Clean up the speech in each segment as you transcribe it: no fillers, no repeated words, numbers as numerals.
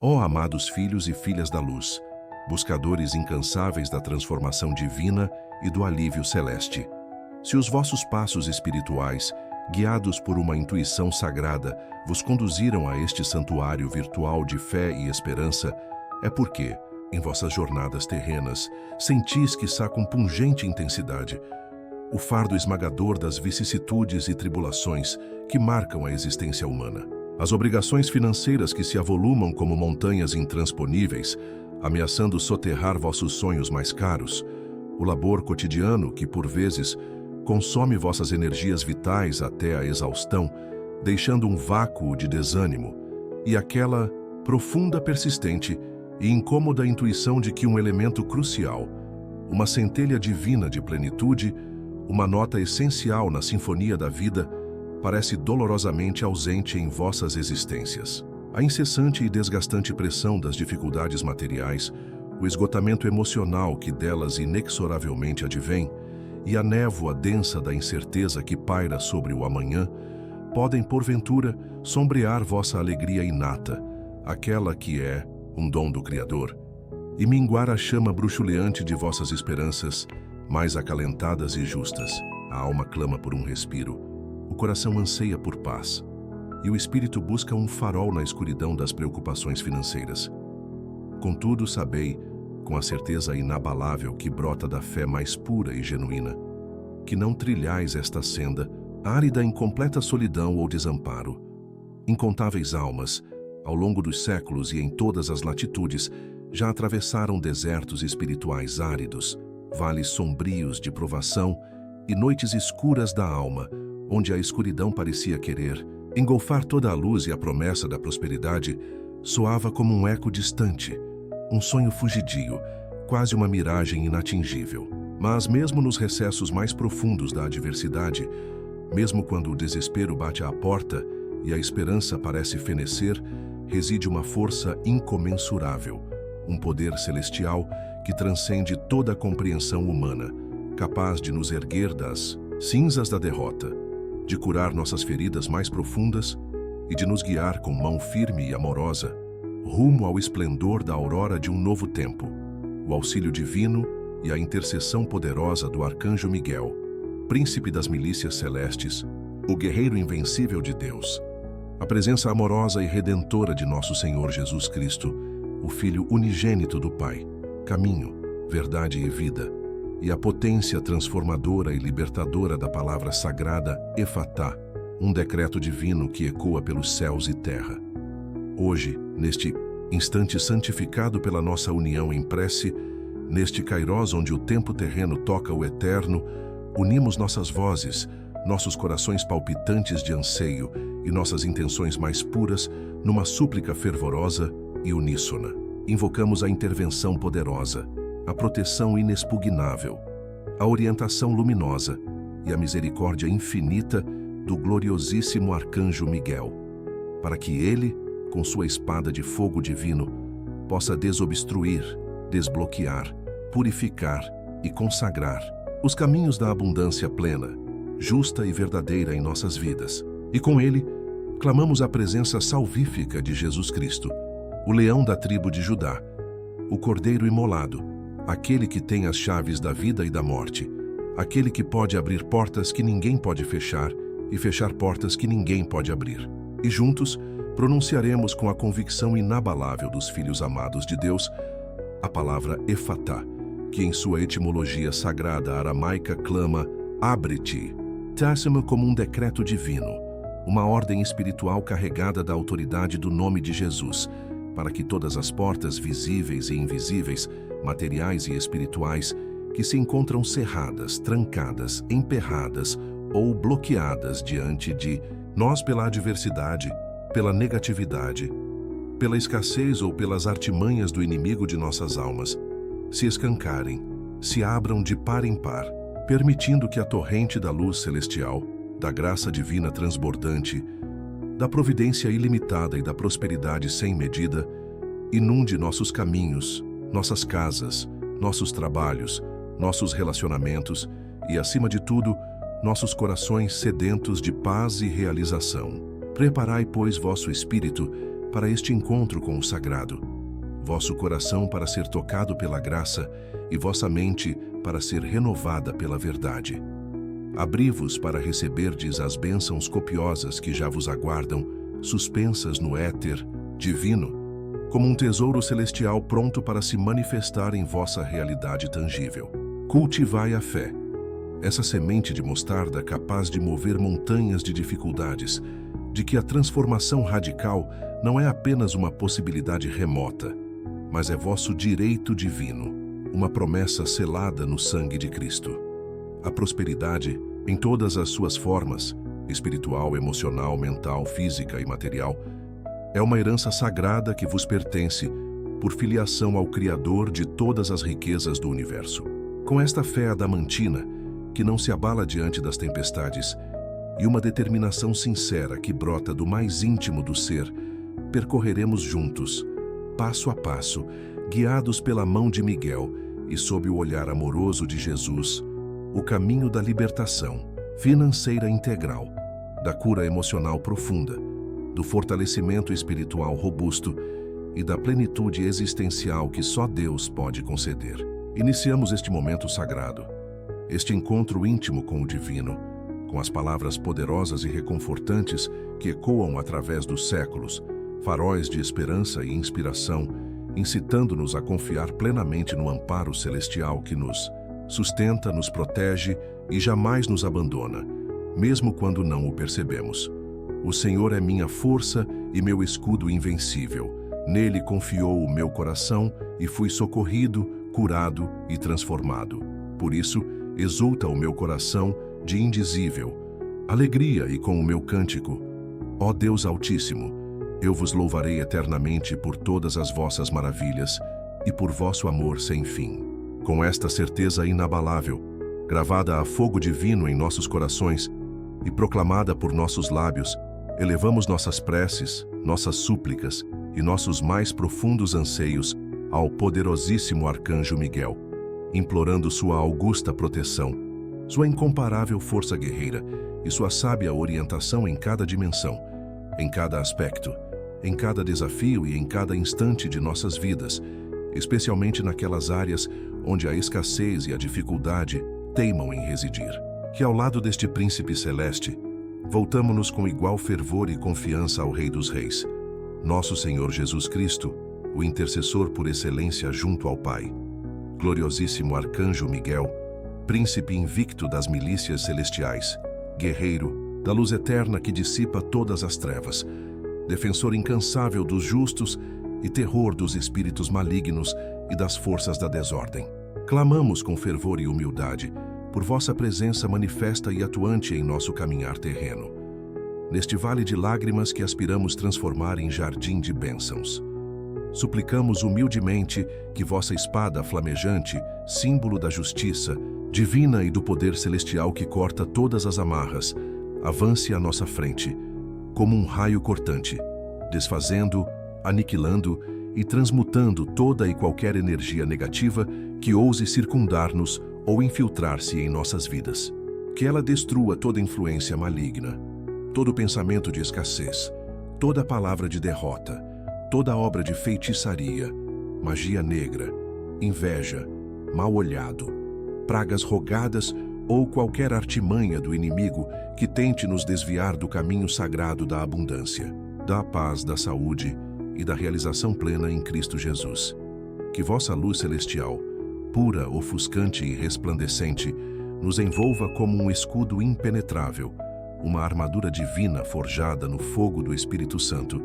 Ó amados filhos e filhas da luz, buscadores incansáveis da transformação divina e do alívio celeste. Se os vossos passos espirituais, guiados por uma intuição sagrada, vos conduziram a este santuário virtual de fé e esperança, é porque, em vossas jornadas terrenas, sentis quiçá com pungente intensidade o fardo esmagador das vicissitudes e tribulações que marcam a existência humana. As obrigações financeiras que se avolumam como montanhas intransponíveis, ameaçando soterrar vossos sonhos mais caros, o labor cotidiano que, por vezes, consome vossas energias vitais até a exaustão, deixando um vácuo de desânimo, e aquela profunda, persistente e incômoda intuição de que um elemento crucial, uma centelha divina de plenitude, uma nota essencial na sinfonia da vida, parece dolorosamente ausente em vossas existências. A incessante e desgastante pressão das dificuldades materiais, o esgotamento emocional que delas inexoravelmente advém, e a névoa densa da incerteza que paira sobre o amanhã, podem, porventura, sombrear vossa alegria inata, aquela que é um dom do Criador, e minguar a chama bruxuleante de vossas esperanças, mais acalentadas e justas. A alma clama por um respiro, o coração anseia por paz, e o espírito busca um farol na escuridão das preocupações financeiras. Contudo, sabei, com a certeza inabalável que brota da fé mais pura e genuína, que não trilhais esta senda, árida em completa solidão ou desamparo. Incontáveis almas, ao longo dos séculos e em todas as latitudes, já atravessaram desertos espirituais áridos, vales sombrios de provação e noites escuras da alma, onde a escuridão parecia querer engolfar toda a luz, e a promessa da prosperidade soava como um eco distante, um sonho fugidio, quase uma miragem inatingível. Mas mesmo nos recessos mais profundos da adversidade, mesmo quando o desespero bate à porta e a esperança parece fenecer, reside uma força incomensurável, um poder celestial que transcende toda a compreensão humana, capaz de nos erguer das cinzas da derrota, de curar nossas feridas mais profundas e de nos guiar com mão firme e amorosa rumo ao esplendor da aurora de um novo tempo. O auxílio divino e a intercessão poderosa do arcanjo Miguel, príncipe das milícias celestes, o guerreiro invencível de Deus, a presença amorosa e redentora de nosso Senhor Jesus Cristo, o Filho unigênito do Pai, caminho, verdade e vida, e a potência transformadora e libertadora da palavra sagrada Efatá, um decreto divino que ecoa pelos céus e terra. Hoje, neste instante santificado pela nossa união em prece, neste kairós onde o tempo terreno toca o eterno, unimos nossas vozes, nossos corações palpitantes de anseio e nossas intenções mais puras numa súplica fervorosa e uníssona. Invocamos a intervenção poderosa, a proteção inexpugnável, a orientação luminosa e a misericórdia infinita do gloriosíssimo arcanjo Miguel, para que ele, com sua espada de fogo divino, possa desobstruir, desbloquear, purificar e consagrar os caminhos da abundância plena, justa e verdadeira em nossas vidas. E com ele, clamamos a presença salvífica de Jesus Cristo, o leão da tribo de Judá, o cordeiro imolado, aquele que tem as chaves da vida e da morte, aquele que pode abrir portas que ninguém pode fechar e fechar portas que ninguém pode abrir. E juntos, pronunciaremos com a convicção inabalável dos filhos amados de Deus a palavra Efatá, que em sua etimologia sagrada aramaica clama abre-te, trássimo como um decreto divino, uma ordem espiritual carregada da autoridade do nome de Jesus, para que todas as portas visíveis e invisíveis, materiais e espirituais, que se encontram cerradas, trancadas, emperradas ou bloqueadas diante de nós pela adversidade, pela negatividade, pela escassez ou pelas artimanhas do inimigo de nossas almas, se escancarem, se abram de par em par, permitindo que a torrente da luz celestial, da graça divina transbordante, da providência ilimitada e da prosperidade sem medida, inunde nossos caminhos, nossas casas, nossos trabalhos, nossos relacionamentos e, acima de tudo, nossos corações sedentos de paz e realização. Preparai, pois, vosso espírito, para este encontro com o sagrado, vosso coração para ser tocado pela graça e vossa mente para ser renovada pela verdade. Abri-vos para receberdes as bênçãos copiosas que já vos aguardam, suspensas no éter divino, como um tesouro celestial pronto para se manifestar em vossa realidade tangível. Cultivai a fé, essa semente de mostarda capaz de mover montanhas de dificuldades, de que a transformação radical não é apenas uma possibilidade remota, mas é vosso direito divino, uma promessa selada no sangue de Cristo. A prosperidade, em todas as suas formas, espiritual, emocional, mental, física e material, é uma herança sagrada que vos pertence por filiação ao Criador de todas as riquezas do universo. Com esta fé adamantina, que não se abala diante das tempestades, e uma determinação sincera que brota do mais íntimo do ser, percorreremos juntos, passo a passo, guiados pela mão de Miguel e sob o olhar amoroso de Jesus, o caminho da libertação financeira integral, da cura emocional profunda, do fortalecimento espiritual robusto e da plenitude existencial que só Deus pode conceder. Iniciamos este momento sagrado, este encontro íntimo com o divino, com as palavras poderosas e reconfortantes que ecoam através dos séculos, faróis de esperança e inspiração, incitando-nos a confiar plenamente no amparo celestial que nos sustenta, nos protege e jamais nos abandona, mesmo quando não o percebemos. O Senhor é minha força e meu escudo invencível. Nele confiou o meu coração e fui socorrido, curado e transformado. Por isso, exulta o meu coração de indizível alegria e com o meu cântico. Ó Deus Altíssimo, eu vos louvarei eternamente por todas as vossas maravilhas e por vosso amor sem fim. Com esta certeza inabalável, gravada a fogo divino em nossos corações e proclamada por nossos lábios, elevamos nossas preces, nossas súplicas e nossos mais profundos anseios ao poderosíssimo Arcanjo Miguel, implorando sua augusta proteção, sua incomparável força guerreira e sua sábia orientação em cada dimensão, em cada aspecto, em cada desafio e em cada instante de nossas vidas, especialmente naquelas áreas onde a escassez e a dificuldade teimam em residir. Que ao lado deste príncipe celeste, voltamo-nos com igual fervor e confiança ao Rei dos Reis, nosso Senhor Jesus Cristo, o intercessor por excelência junto ao Pai. Gloriosíssimo Arcanjo Miguel, príncipe invicto das milícias celestiais, guerreiro da luz eterna que dissipa todas as trevas, defensor incansável dos justos e terror dos espíritos malignos e das forças da desordem. Clamamos com fervor e humildade por vossa presença manifesta e atuante em nosso caminhar terreno, neste vale de lágrimas que aspiramos transformar em jardim de bênçãos. Suplicamos humildemente que vossa espada flamejante, símbolo da justiça, divina e do poder celestial que corta todas as amarras, avance à nossa frente, como um raio cortante, desfazendo, aniquilando e transmutando toda e qualquer energia negativa que ouse circundar-nos ou infiltrar-se em nossas vidas. Que ela destrua toda influência maligna, todo pensamento de escassez, toda palavra de derrota, toda obra de feitiçaria, magia negra, inveja, mal olhado, pragas rogadas ou qualquer artimanha do inimigo que tente nos desviar do caminho sagrado da abundância, da paz, da saúde e da realização plena em Cristo Jesus. Que vossa luz celestial, pura, ofuscante e resplandecente, nos envolva como um escudo impenetrável, uma armadura divina forjada no fogo do Espírito Santo,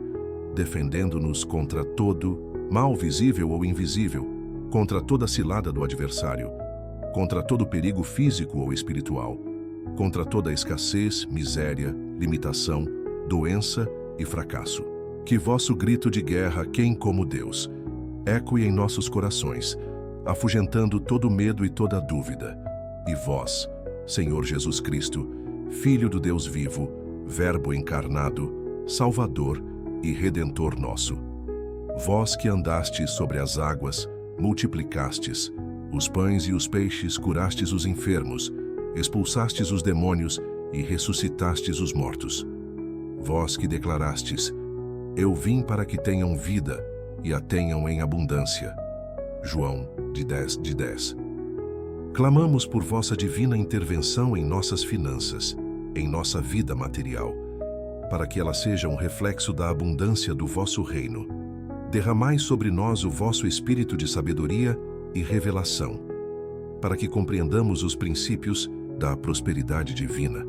defendendo-nos contra todo mal visível ou invisível, contra toda cilada do adversário, contra todo perigo físico ou espiritual, contra toda escassez, miséria, limitação, doença e fracasso. Que vosso grito de guerra, quem como Deus, ecoe em nossos corações, afugentando todo medo e toda dúvida. E vós, Senhor Jesus Cristo, Filho do Deus vivo, Verbo encarnado, Salvador e Redentor nosso. Vós que andastes sobre as águas, multiplicastes os pães e os peixes, curastes os enfermos, expulsastes os demônios e ressuscitastes os mortos. Vós que declarastes: Eu vim para que tenham vida e a tenham em abundância. João 10:10. Clamamos por vossa divina intervenção em nossas finanças, em nossa vida material, para que ela seja um reflexo da abundância do vosso reino. Derramai sobre nós o vosso espírito de sabedoria e revelação, para que compreendamos os princípios da prosperidade divina.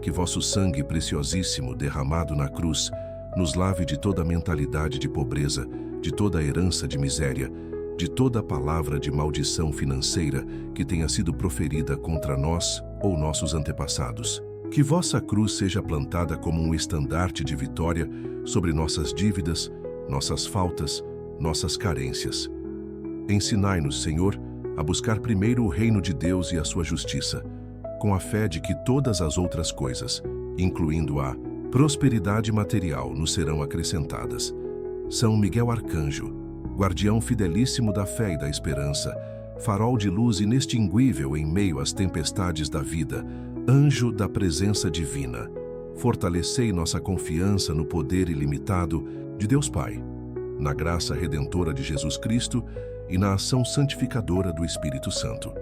Que vosso sangue preciosíssimo derramado na cruz nos lave de toda mentalidade de pobreza, de toda herança de miséria, de toda palavra de maldição financeira que tenha sido proferida contra nós ou nossos antepassados. Que vossa cruz seja plantada como um estandarte de vitória sobre nossas dívidas, nossas faltas, nossas carências. Ensinai-nos, Senhor, a buscar primeiro o reino de Deus e a sua justiça, com a fé de que todas as outras coisas, incluindo a prosperidade material, nos serão acrescentadas. São Miguel Arcanjo, guardião fidelíssimo da fé e da esperança, farol de luz inextinguível em meio às tempestades da vida, anjo da presença divina, fortalecei nossa confiança no poder ilimitado de Deus Pai, na graça redentora de Jesus Cristo e na ação santificadora do Espírito Santo.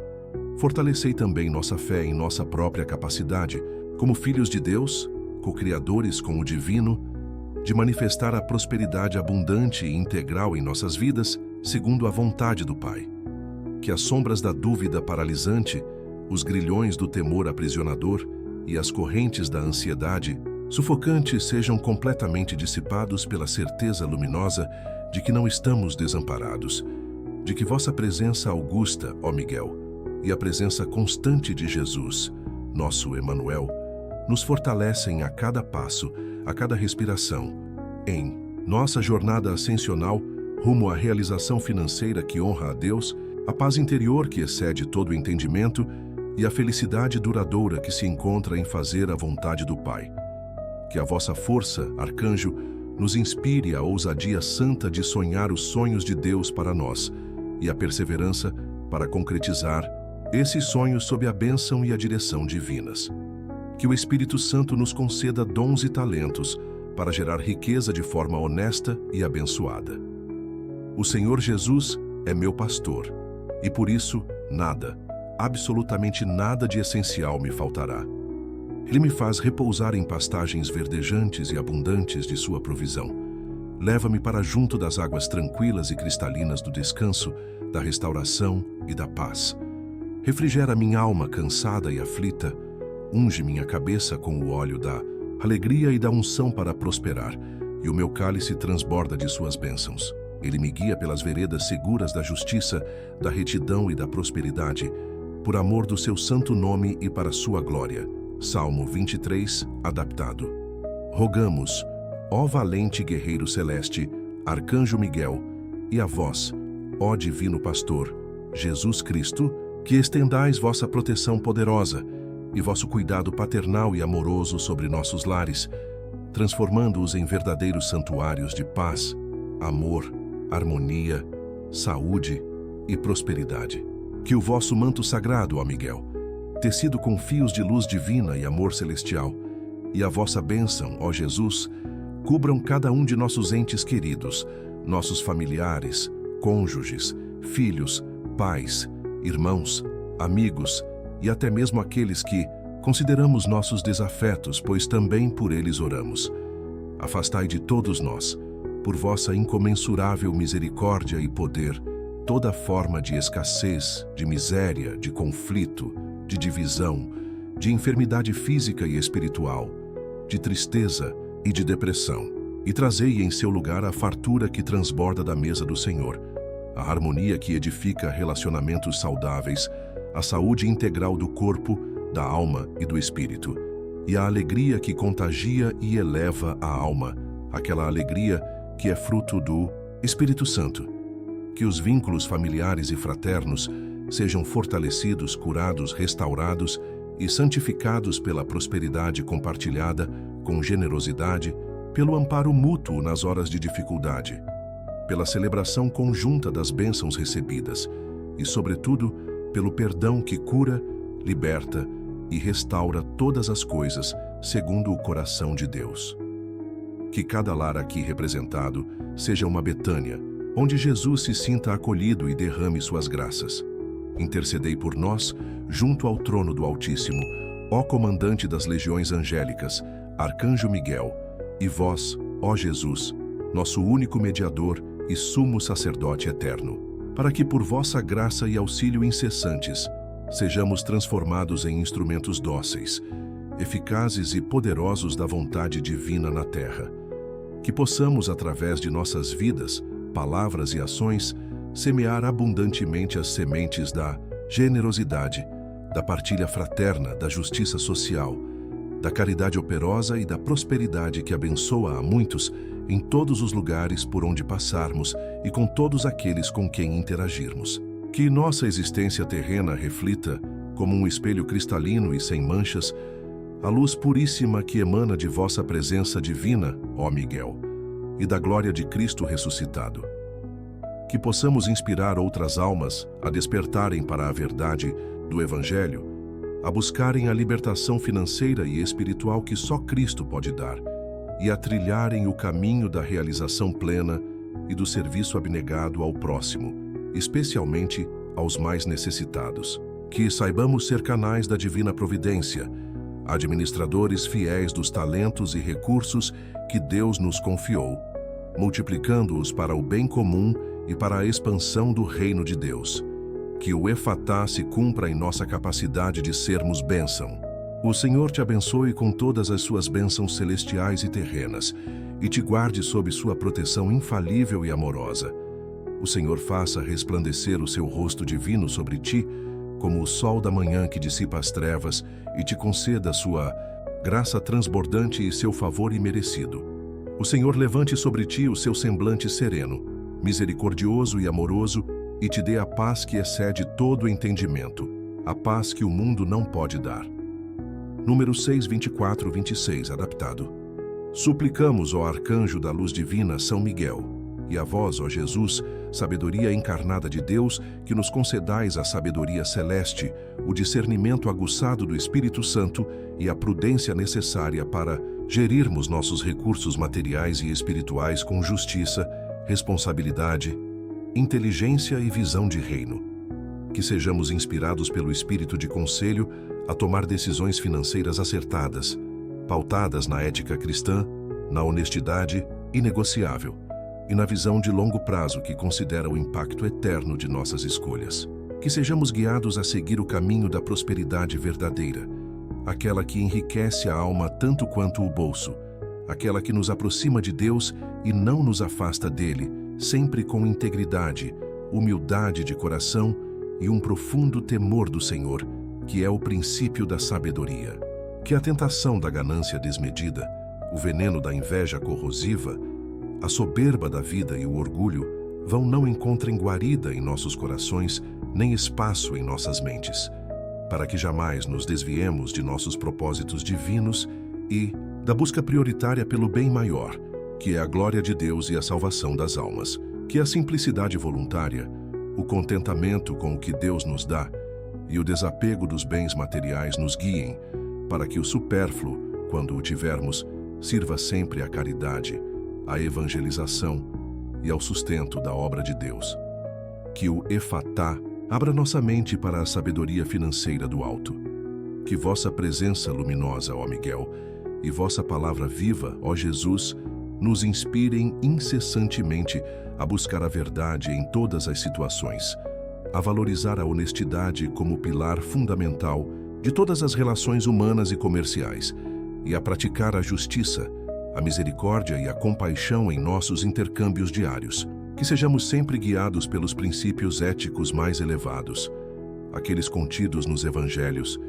Fortalecei também nossa fé em nossa própria capacidade, como filhos de Deus, co-criadores com o divino, de manifestar a prosperidade abundante e integral em nossas vidas, segundo a vontade do Pai. Que as sombras da dúvida paralisante, os grilhões do temor aprisionador e as correntes da ansiedade sufocante sejam completamente dissipados pela certeza luminosa de que não estamos desamparados, de que vossa presença augusta, ó Miguel, e a presença constante de Jesus, nosso Emanuel, nos fortalecem a cada passo, a cada respiração, em nossa jornada ascensional rumo à realização financeira que honra a Deus, a paz interior que excede todo o entendimento e a felicidade duradoura que se encontra em fazer a vontade do Pai. Que a vossa força, arcanjo, nos inspire a ousadia santa de sonhar os sonhos de Deus para nós e a perseverança para concretizar esses sonhos sob a bênção e a direção divinas. Que o Espírito Santo nos conceda dons e talentos para gerar riqueza de forma honesta e abençoada. O Senhor Jesus é meu pastor, e por isso nada, absolutamente nada de essencial me faltará. Ele me faz repousar em pastagens verdejantes e abundantes de sua provisão. Leva-me para junto das águas tranquilas e cristalinas do descanso, da restauração e da paz. Refrigera minha alma cansada e aflita, unge minha cabeça com o óleo da alegria e da unção para prosperar, e o meu cálice transborda de suas bênçãos. Ele me guia pelas veredas seguras da justiça, da retidão e da prosperidade, por amor do seu santo nome e para sua glória. Salmo 23, adaptado. Rogamos, ó valente guerreiro celeste, Arcanjo Miguel, e a vós, ó divino pastor, Jesus Cristo, que estendais vossa proteção poderosa e vosso cuidado paternal e amoroso sobre nossos lares, transformando-os em verdadeiros santuários de paz, amor, harmonia, saúde e prosperidade. Que o vosso manto sagrado, ó Miguel, tecido com fios de luz divina e amor celestial, e a vossa bênção, ó Jesus, cubram cada um de nossos entes queridos, nossos familiares, cônjuges, filhos, pais, irmãos, amigos e até mesmo aqueles que consideramos nossos desafetos, pois também por eles oramos. Afastai de todos nós, por vossa incomensurável misericórdia e poder, toda forma de escassez, de miséria, de conflito, de divisão, de enfermidade física e espiritual, de tristeza e de depressão, e trazei em seu lugar a fartura que transborda da mesa do Senhor, a harmonia que edifica relacionamentos saudáveis, a saúde integral do corpo, da alma e do espírito, e a alegria que contagia e eleva a alma, aquela alegria que é fruto do Espírito Santo. Que os vínculos familiares e fraternos sejam fortalecidos, curados, restaurados e santificados pela prosperidade compartilhada com generosidade, pelo amparo mútuo nas horas de dificuldade, pela celebração conjunta das bênçãos recebidas e, sobretudo, pelo perdão que cura, liberta e restaura todas as coisas segundo o coração de Deus. Que cada lar aqui representado seja uma Betânia, onde Jesus se sinta acolhido e derrame suas graças. Intercedei por nós, junto ao trono do Altíssimo, ó comandante das legiões angélicas, Arcanjo Miguel, e vós, ó Jesus, nosso único mediador e sumo sacerdote eterno, para que por vossa graça e auxílio incessantes sejamos transformados em instrumentos dóceis, eficazes e poderosos da vontade divina na terra. Que possamos, através de nossas vidas, palavras e ações, semear abundantemente as sementes da generosidade, da partilha fraterna, da justiça social, da caridade operosa e da prosperidade que abençoa a muitos em todos os lugares por onde passarmos e com todos aqueles com quem interagirmos. Que nossa existência terrena reflita, como um espelho cristalino e sem manchas, a luz puríssima que emana de vossa presença divina, ó Miguel, e da glória de Cristo ressuscitado. Que possamos inspirar outras almas a despertarem para a verdade do Evangelho, a buscarem a libertação financeira e espiritual que só Cristo pode dar, e a trilharem o caminho da realização plena e do serviço abnegado ao próximo, especialmente aos mais necessitados. Que saibamos ser canais da divina providência, administradores fiéis dos talentos e recursos que Deus nos confiou, multiplicando-os para o bem comum e para a expansão do reino de Deus. Que o Efatá se cumpra em nossa capacidade de sermos bênção. O Senhor te abençoe com todas as suas bênçãos celestiais e terrenas, e te guarde sob sua proteção infalível e amorosa. O Senhor faça resplandecer o seu rosto divino sobre ti, como o sol da manhã que dissipa as trevas, e te conceda sua graça transbordante e seu favor imerecido. O Senhor levante sobre ti o seu semblante sereno, misericordioso e amoroso, e te dê a paz que excede todo entendimento, a paz que o mundo não pode dar. Número 6, 24, 26, adaptado. Suplicamos, ó Arcanjo da luz divina, São Miguel, e a vós, ó Jesus, sabedoria encarnada de Deus, que nos concedais a sabedoria celeste, o discernimento aguçado do Espírito Santo e a prudência necessária para gerirmos nossos recursos materiais e espirituais com justiça, responsabilidade, inteligência e visão de reino. Que sejamos inspirados pelo espírito de conselho a tomar decisões financeiras acertadas, pautadas na ética cristã, na honestidade inegociável e na visão de longo prazo que considera o impacto eterno de nossas escolhas. Que sejamos guiados a seguir o caminho da prosperidade verdadeira, aquela que enriquece a alma tanto quanto o bolso, aquela que nos aproxima de Deus e não nos afasta dele, sempre com integridade, humildade de coração e um profundo temor do Senhor, que é o princípio da sabedoria. Que a tentação da ganância desmedida, o veneno da inveja corrosiva, a soberba da vida e o orgulho não encontrem guarida em nossos corações, nem espaço em nossas mentes, para que jamais nos desviemos de nossos propósitos divinos e da busca prioritária pelo bem maior, que é a glória de Deus e a salvação das almas. Que a simplicidade voluntária, o contentamento com o que Deus nos dá e o desapego dos bens materiais nos guiem, para que o supérfluo, quando o tivermos, sirva sempre à caridade, à evangelização e ao sustento da obra de Deus. Que o Efatá abra nossa mente para a sabedoria financeira do alto. Que vossa presença luminosa, ó Miguel, e vossa palavra viva, ó Jesus, nos inspirem incessantemente a buscar a verdade em todas as situações, a valorizar a honestidade como pilar fundamental de todas as relações humanas e comerciais, e a praticar a justiça, a misericórdia e a compaixão em nossos intercâmbios diários. Que sejamos sempre guiados pelos princípios éticos mais elevados, aqueles contidos nos evangelhos,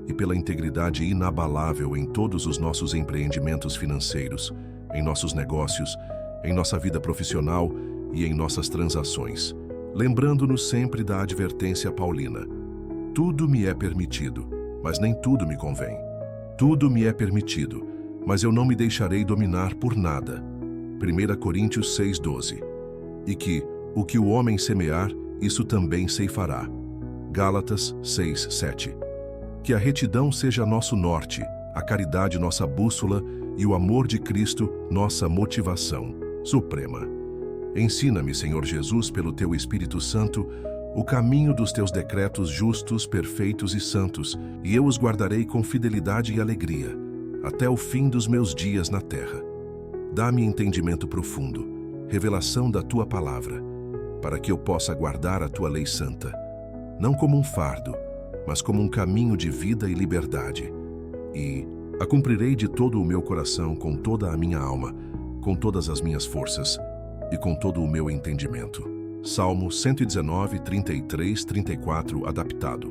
e pela integridade inabalável em todos os nossos empreendimentos financeiros, em nossos negócios, em nossa vida profissional e em nossas transações, lembrando-nos sempre da advertência paulina: tudo me é permitido, mas nem tudo me convém. Tudo me é permitido, mas eu não me deixarei dominar por nada. 1 Coríntios 6:12. E que o que o homem semear, isso também ceifará. Gálatas 6:7. Que a retidão seja nosso norte, a caridade nossa bússola e o amor de Cristo, nossa motivação suprema. Ensina-me, Senhor Jesus, pelo Teu Espírito Santo, o caminho dos Teus decretos justos, perfeitos e santos, e eu os guardarei com fidelidade e alegria, até o fim dos meus dias na terra. Dá-me entendimento profundo, revelação da Tua palavra, para que eu possa guardar a Tua lei santa, não como um fardo, mas como um caminho de vida e liberdade. E a cumprirei de todo o meu coração, com toda a minha alma, com todas as minhas forças e com todo o meu entendimento. Salmo 119, 33, 34, adaptado.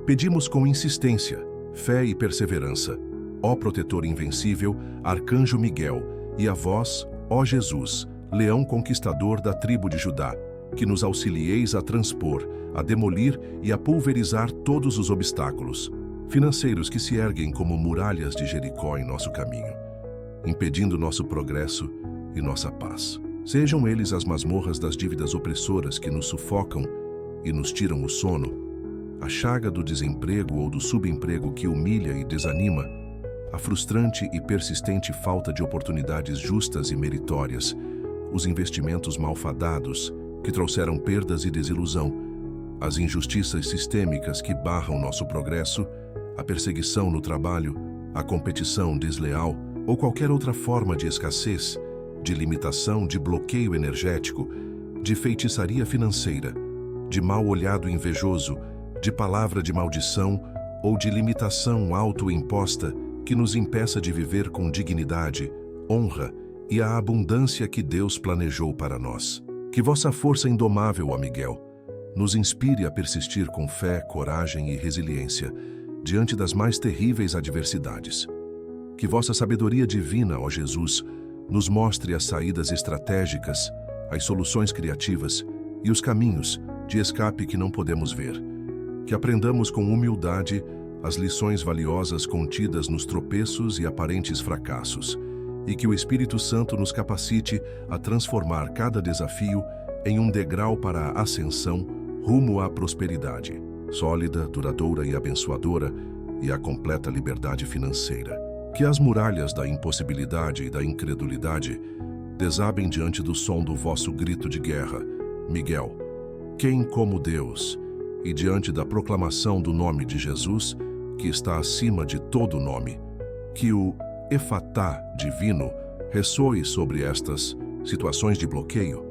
Pedimos com insistência, fé e perseverança, ó protetor invencível, arcanjo Miguel, e a vós, ó Jesus, leão conquistador da tribo de Judá, que nos auxilieis a transpor, a demolir e a pulverizar todos os obstáculos financeiros que se erguem como muralhas de Jericó em nosso caminho, impedindo nosso progresso e nossa paz. Sejam eles as masmorras das dívidas opressoras que nos sufocam e nos tiram o sono, a chaga do desemprego ou do subemprego que humilha e desanima, a frustrante e persistente falta de oportunidades justas e meritórias, os investimentos malfadados que trouxeram perdas e desilusão, as injustiças sistêmicas que barram nosso progresso, a perseguição no trabalho, a competição desleal ou qualquer outra forma de escassez, de limitação, de bloqueio energético, de feitiçaria financeira, de mal-olhado invejoso, de palavra de maldição ou de limitação autoimposta que nos impeça de viver com dignidade, honra e a abundância que Deus planejou para nós. Que vossa força indomável, ó Miguel, nos inspire a persistir com fé, coragem e resiliência diante das mais terríveis adversidades. Que vossa sabedoria divina, ó Jesus, nos mostre as saídas estratégicas, as soluções criativas e os caminhos de escape que não podemos ver. Que aprendamos com humildade as lições valiosas contidas nos tropeços e aparentes fracassos, e que o Espírito Santo nos capacite a transformar cada desafio em um degrau para a ascensão rumo à prosperidade, sólida, duradoura e abençoadora, e à completa liberdade financeira. Que as muralhas da impossibilidade e da incredulidade desabem diante do som do vosso grito de guerra, Miguel, quem como Deus, e diante da proclamação do nome de Jesus, que está acima de todo nome. Que o Efatá divino ressoe sobre estas situações de bloqueio,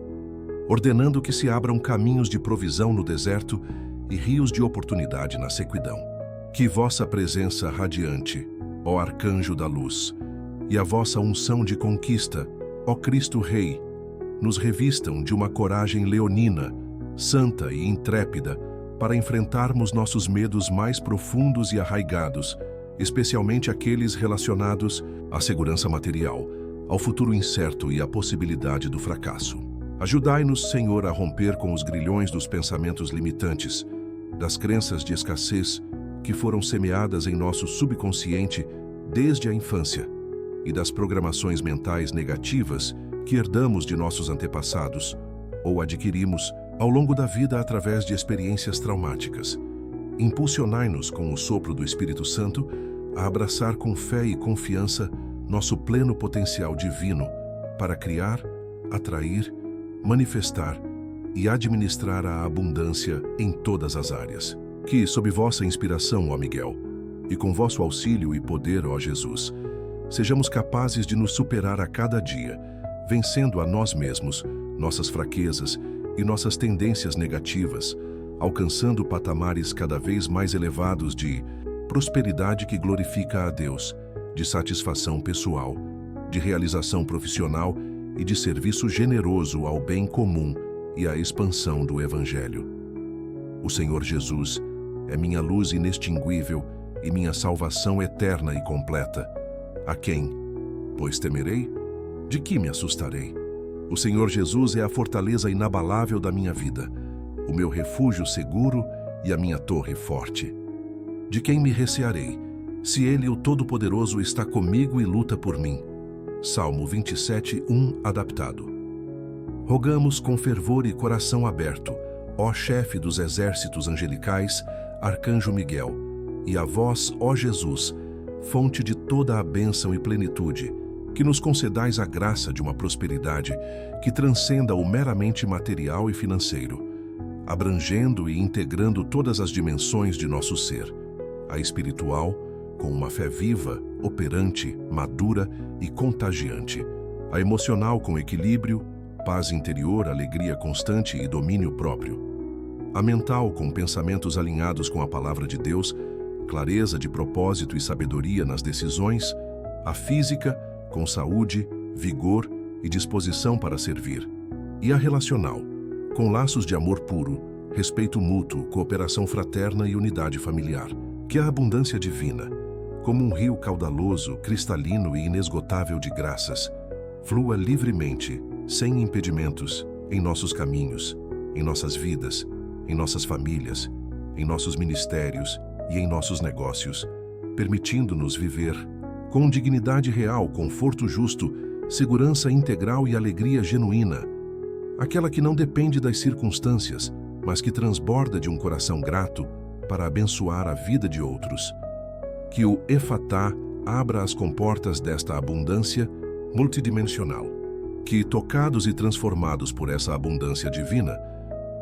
ordenando que se abram caminhos de provisão no deserto e rios de oportunidade na sequidão. Que vossa presença radiante, ó Arcanjo da Luz, e a vossa unção de conquista, ó Cristo Rei, nos revistam de uma coragem leonina, santa e intrépida, para enfrentarmos nossos medos mais profundos e arraigados, especialmente aqueles relacionados à segurança material, ao futuro incerto e à possibilidade do fracasso. Ajudai-nos, Senhor, a romper com os grilhões dos pensamentos limitantes, das crenças de escassez que foram semeadas em nosso subconsciente desde a infância e das programações mentais negativas que herdamos de nossos antepassados ou adquirimos ao longo da vida através de experiências traumáticas. Impulsionai-nos com o sopro do Espírito Santo a abraçar com fé e confiança nosso pleno potencial divino para criar, atrair, manifestar e administrar a abundância em todas as áreas. Que, sob vossa inspiração, ó Miguel, e com vosso auxílio e poder, ó Jesus, sejamos capazes de nos superar a cada dia, vencendo a nós mesmos, nossas fraquezas e nossas tendências negativas, alcançando patamares cada vez mais elevados de prosperidade que glorifica a Deus, de satisfação pessoal, de realização profissional e de serviço generoso ao bem comum e à expansão do Evangelho. O Senhor Jesus é minha luz inextinguível e minha salvação eterna e completa. A quem, pois, temerei? De que me assustarei? O Senhor Jesus é a fortaleza inabalável da minha vida, o meu refúgio seguro e a minha torre forte. De quem me recearei, se Ele, o Todo-Poderoso, está comigo e luta por mim? Salmo 27, 1, adaptado. Rogamos com fervor e coração aberto, ó chefe dos exércitos angelicais, Arcanjo Miguel, e a vós, ó Jesus, fonte de toda a bênção e plenitude, que nos concedais a graça de uma prosperidade que transcenda o meramente material e financeiro, abrangendo e integrando todas as dimensões de nosso ser, a espiritual, com uma fé viva, operante, madura e contagiante, a emocional com equilíbrio, paz interior, alegria constante e domínio próprio, a mental com pensamentos alinhados com a palavra de Deus, clareza de propósito e sabedoria nas decisões, a física com saúde, vigor e disposição para servir, e a relacional, com laços de amor puro, respeito mútuo, cooperação fraterna e unidade familiar. Que a abundância divina, como um rio caudaloso, cristalino e inesgotável de graças, flua livremente, sem impedimentos, em nossos caminhos, em nossas vidas, em nossas famílias, em nossos ministérios e em nossos negócios, permitindo-nos viver com dignidade real, conforto justo, segurança integral e alegria genuína, aquela que não depende das circunstâncias, mas que transborda de um coração grato para abençoar a vida de outros. Que o Efatá abra as comportas desta abundância multidimensional. Que, tocados e transformados por essa abundância divina,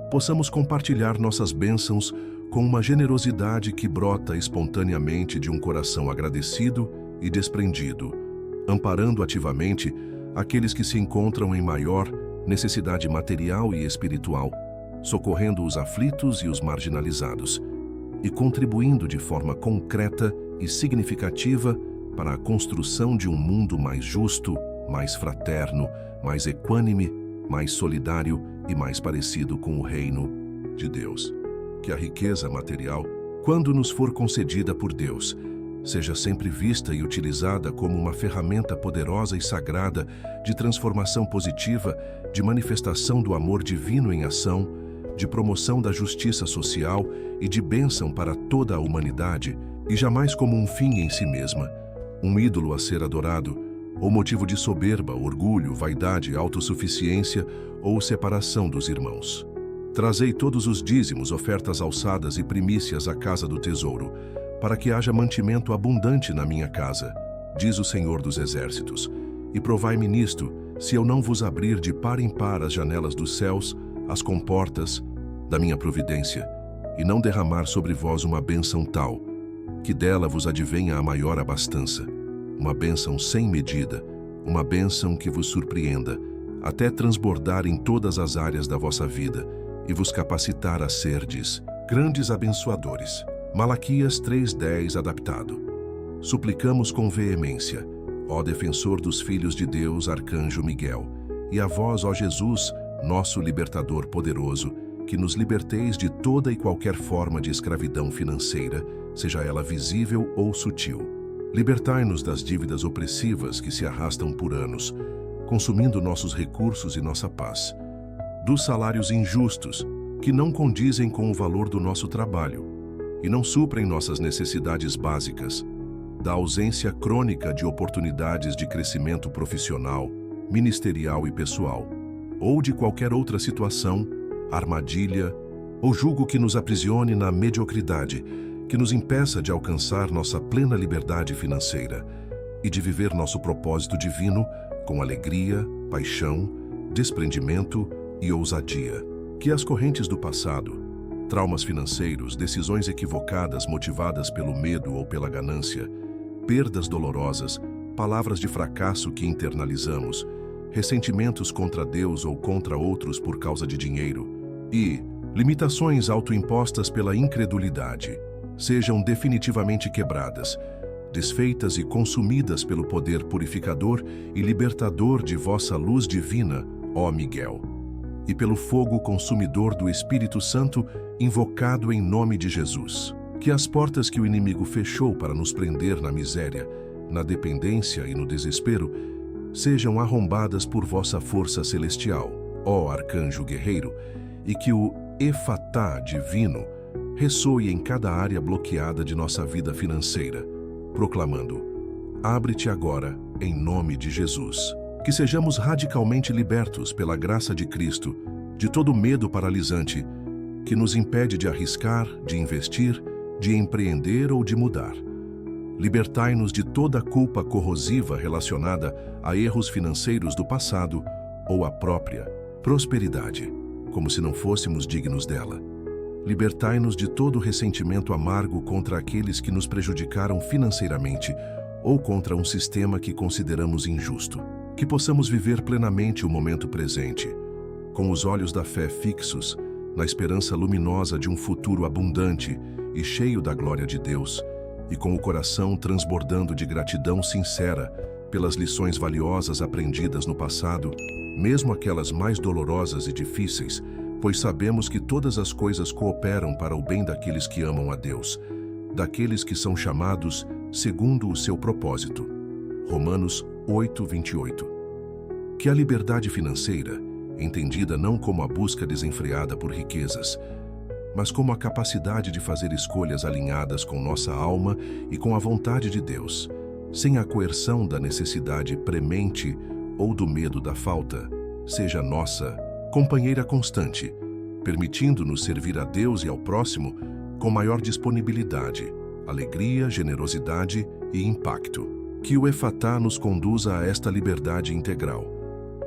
possamos compartilhar nossas bênçãos com uma generosidade que brota espontaneamente de um coração agradecido e desprendido, amparando ativamente aqueles que se encontram em maior necessidade material e espiritual, socorrendo os aflitos e os marginalizados, e contribuindo de forma concreta e significativa para a construção de um mundo mais justo, mais fraterno, mais equânime, mais solidário e mais parecido com o reino de Deus. Que a riqueza material, quando nos for concedida por Deus, seja sempre vista e utilizada como uma ferramenta poderosa e sagrada de transformação positiva, de manifestação do amor divino em ação, de promoção da justiça social e de bênção para toda a humanidade, e jamais como um fim em si mesma, um ídolo a ser adorado, ou motivo de soberba, orgulho, vaidade, autossuficiência ou separação dos irmãos. Trazei todos os dízimos, ofertas alçadas e primícias à casa do tesouro, para que haja mantimento abundante na minha casa, diz o Senhor dos Exércitos. E provai-me nisto, se eu não vos abrir de par em par as janelas dos céus, as comportas da minha providência, e não derramar sobre vós uma bênção tal, que dela vos advenha a maior abastança, uma bênção sem medida, uma bênção que vos surpreenda, até transbordar em todas as áreas da vossa vida, e vos capacitar a serdes grandes abençoadores. Malaquias 3:10 adaptado. Suplicamos com veemência, ó defensor dos filhos de Deus, Arcanjo Miguel, e a vós, ó Jesus, nosso libertador poderoso, que nos liberteis de toda e qualquer forma de escravidão financeira, seja ela visível ou sutil. Libertai-nos das dívidas opressivas que se arrastam por anos, consumindo nossos recursos e nossa paz, dos salários injustos, que não condizem com o valor do nosso trabalho e não suprem nossas necessidades básicas, da ausência crônica de oportunidades de crescimento profissional, ministerial e pessoal, ou de qualquer outra situação, armadilha ou jugo que nos aprisione na mediocridade, que nos impeça de alcançar nossa plena liberdade financeira e de viver nosso propósito divino com alegria, paixão, desprendimento e ousadia. Que as correntes do passado, traumas financeiros, decisões equivocadas motivadas pelo medo ou pela ganância, perdas dolorosas, palavras de fracasso que internalizamos, ressentimentos contra Deus ou contra outros por causa de dinheiro e limitações autoimpostas pela incredulidade, sejam definitivamente quebradas, desfeitas e consumidas pelo poder purificador e libertador de vossa luz divina, ó Miguel, e pelo fogo consumidor do Espírito Santo invocado em nome de Jesus. Que as portas que o inimigo fechou para nos prender na miséria, na dependência e no desespero, sejam arrombadas por vossa força celestial, ó Arcanjo Guerreiro, e que o Efatá divino ressoe em cada área bloqueada de nossa vida financeira, proclamando: abre-te agora, em nome de Jesus. Que sejamos radicalmente libertos pela graça de Cristo de todo medo paralisante que nos impede de arriscar, de investir, de empreender ou de mudar. Libertai-nos de toda culpa corrosiva relacionada a erros financeiros do passado ou à própria prosperidade, como se não fôssemos dignos dela. Libertai-nos de todo ressentimento amargo contra aqueles que nos prejudicaram financeiramente ou contra um sistema que consideramos injusto. Que possamos viver plenamente o momento presente, com os olhos da fé fixos na esperança luminosa de um futuro abundante e cheio da glória de Deus, e com o coração transbordando de gratidão sincera pelas lições valiosas aprendidas no passado, mesmo aquelas mais dolorosas e difíceis, pois sabemos que todas as coisas cooperam para o bem daqueles que amam a Deus, daqueles que são chamados segundo o seu propósito. Romanos 8:28. Que a liberdade financeira, entendida não como a busca desenfreada por riquezas, mas como a capacidade de fazer escolhas alinhadas com nossa alma e com a vontade de Deus, sem a coerção da necessidade premente ou do medo da falta, seja nossa companheira constante, permitindo-nos servir a Deus e ao próximo com maior disponibilidade, alegria, generosidade e impacto. Que o Efatá nos conduza a esta liberdade integral.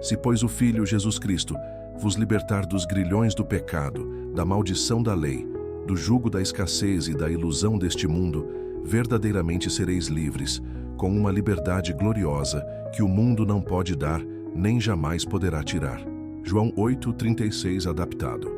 Se, pois, o Filho Jesus Cristo vos libertar dos grilhões do pecado, da maldição da lei, do jugo da escassez e da ilusão deste mundo, verdadeiramente sereis livres, com uma liberdade gloriosa que o mundo não pode dar, nem jamais poderá tirar. João 8:36 adaptado.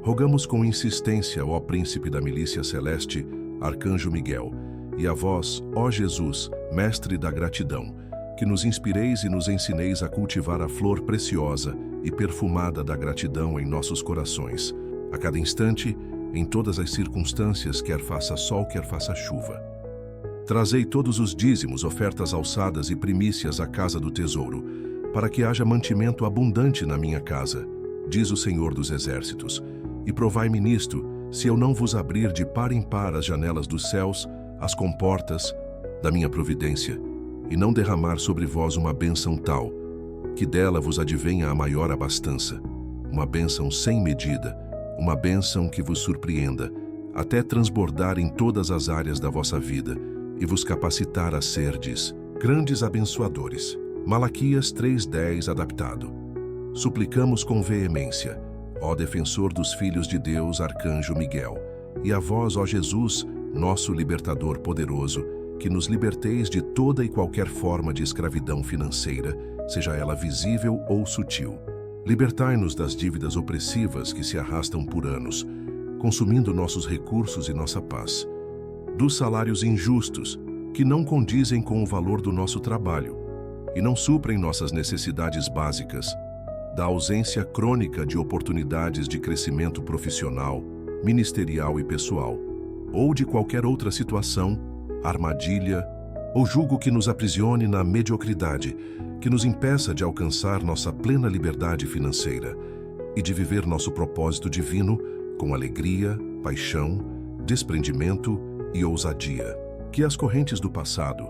Rogamos com insistência, ó Príncipe da milícia celeste, Arcanjo Miguel, e a vós, ó Jesus, Mestre da gratidão, que nos inspireis e nos ensineis a cultivar a flor preciosa e perfumada da gratidão em nossos corações, a cada instante, em todas as circunstâncias, quer faça sol, quer faça chuva. Trazei todos os dízimos, ofertas alçadas e primícias à casa do tesouro, para que haja mantimento abundante na minha casa, diz o Senhor dos Exércitos, e provai-me nisto, se eu não vos abrir de par em par as janelas dos céus, as comportas da minha providência, e não derramar sobre vós uma bênção tal, que dela vos advenha a maior abastança, uma bênção sem medida, uma bênção que vos surpreenda, até transbordar em todas as áreas da vossa vida, e vos capacitar a serdes grandes abençoadores. Malaquias 3:10 adaptado. Suplicamos com veemência, ó defensor dos filhos de Deus, Arcanjo Miguel, e a vós, ó Jesus, nosso libertador poderoso, que nos liberteis de toda e qualquer forma de escravidão financeira, seja ela visível ou sutil. Libertai-nos das dívidas opressivas que se arrastam por anos, consumindo nossos recursos e nossa paz. Dos salários injustos, que não condizem com o valor do nosso trabalho e não suprem nossas necessidades básicas, da ausência crônica de oportunidades de crescimento profissional, ministerial e pessoal, ou de qualquer outra situação, armadilha ou jugo que nos aprisione na mediocridade, que nos impeça de alcançar nossa plena liberdade financeira e de viver nosso propósito divino com alegria, paixão, desprendimento e ousadia. Que as correntes do passado,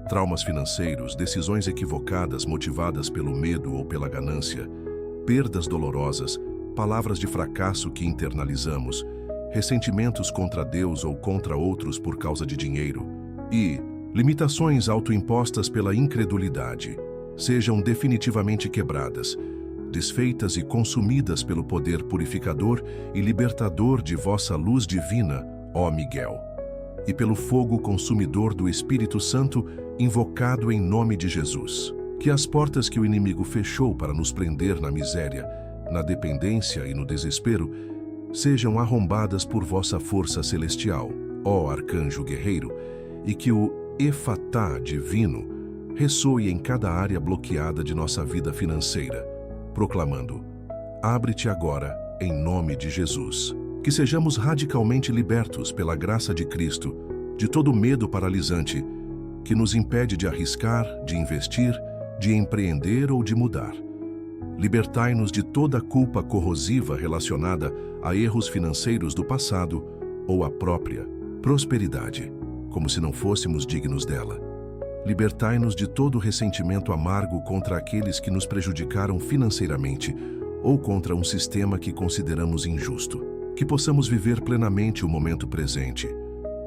traumas financeiros, decisões equivocadas motivadas pelo medo ou pela ganância, perdas dolorosas, palavras de fracasso que internalizamos, ressentimentos contra Deus ou contra outros por causa de dinheiro e limitações autoimpostas pela incredulidade, sejam definitivamente quebradas, desfeitas e consumidas pelo poder purificador e libertador de vossa luz divina, ó Miguel, e pelo fogo consumidor do Espírito Santo invocado em nome de Jesus. Que as portas que o inimigo fechou para nos prender na miséria, na dependência e no desespero, sejam arrombadas por vossa força celestial, ó Arcanjo Guerreiro, e que o Efatá divino ressoe em cada área bloqueada de nossa vida financeira, proclamando: abre-te agora, em nome de Jesus. Que sejamos radicalmente libertos pela graça de Cristo de todo medo paralisante que nos impede de arriscar, de investir, de empreender ou de mudar. Libertai-nos de toda culpa corrosiva relacionada a erros financeiros do passado ou à própria prosperidade, como se não fôssemos dignos dela. Libertai-nos de todo ressentimento amargo contra aqueles que nos prejudicaram financeiramente ou contra um sistema que consideramos injusto. Que possamos viver plenamente o momento presente,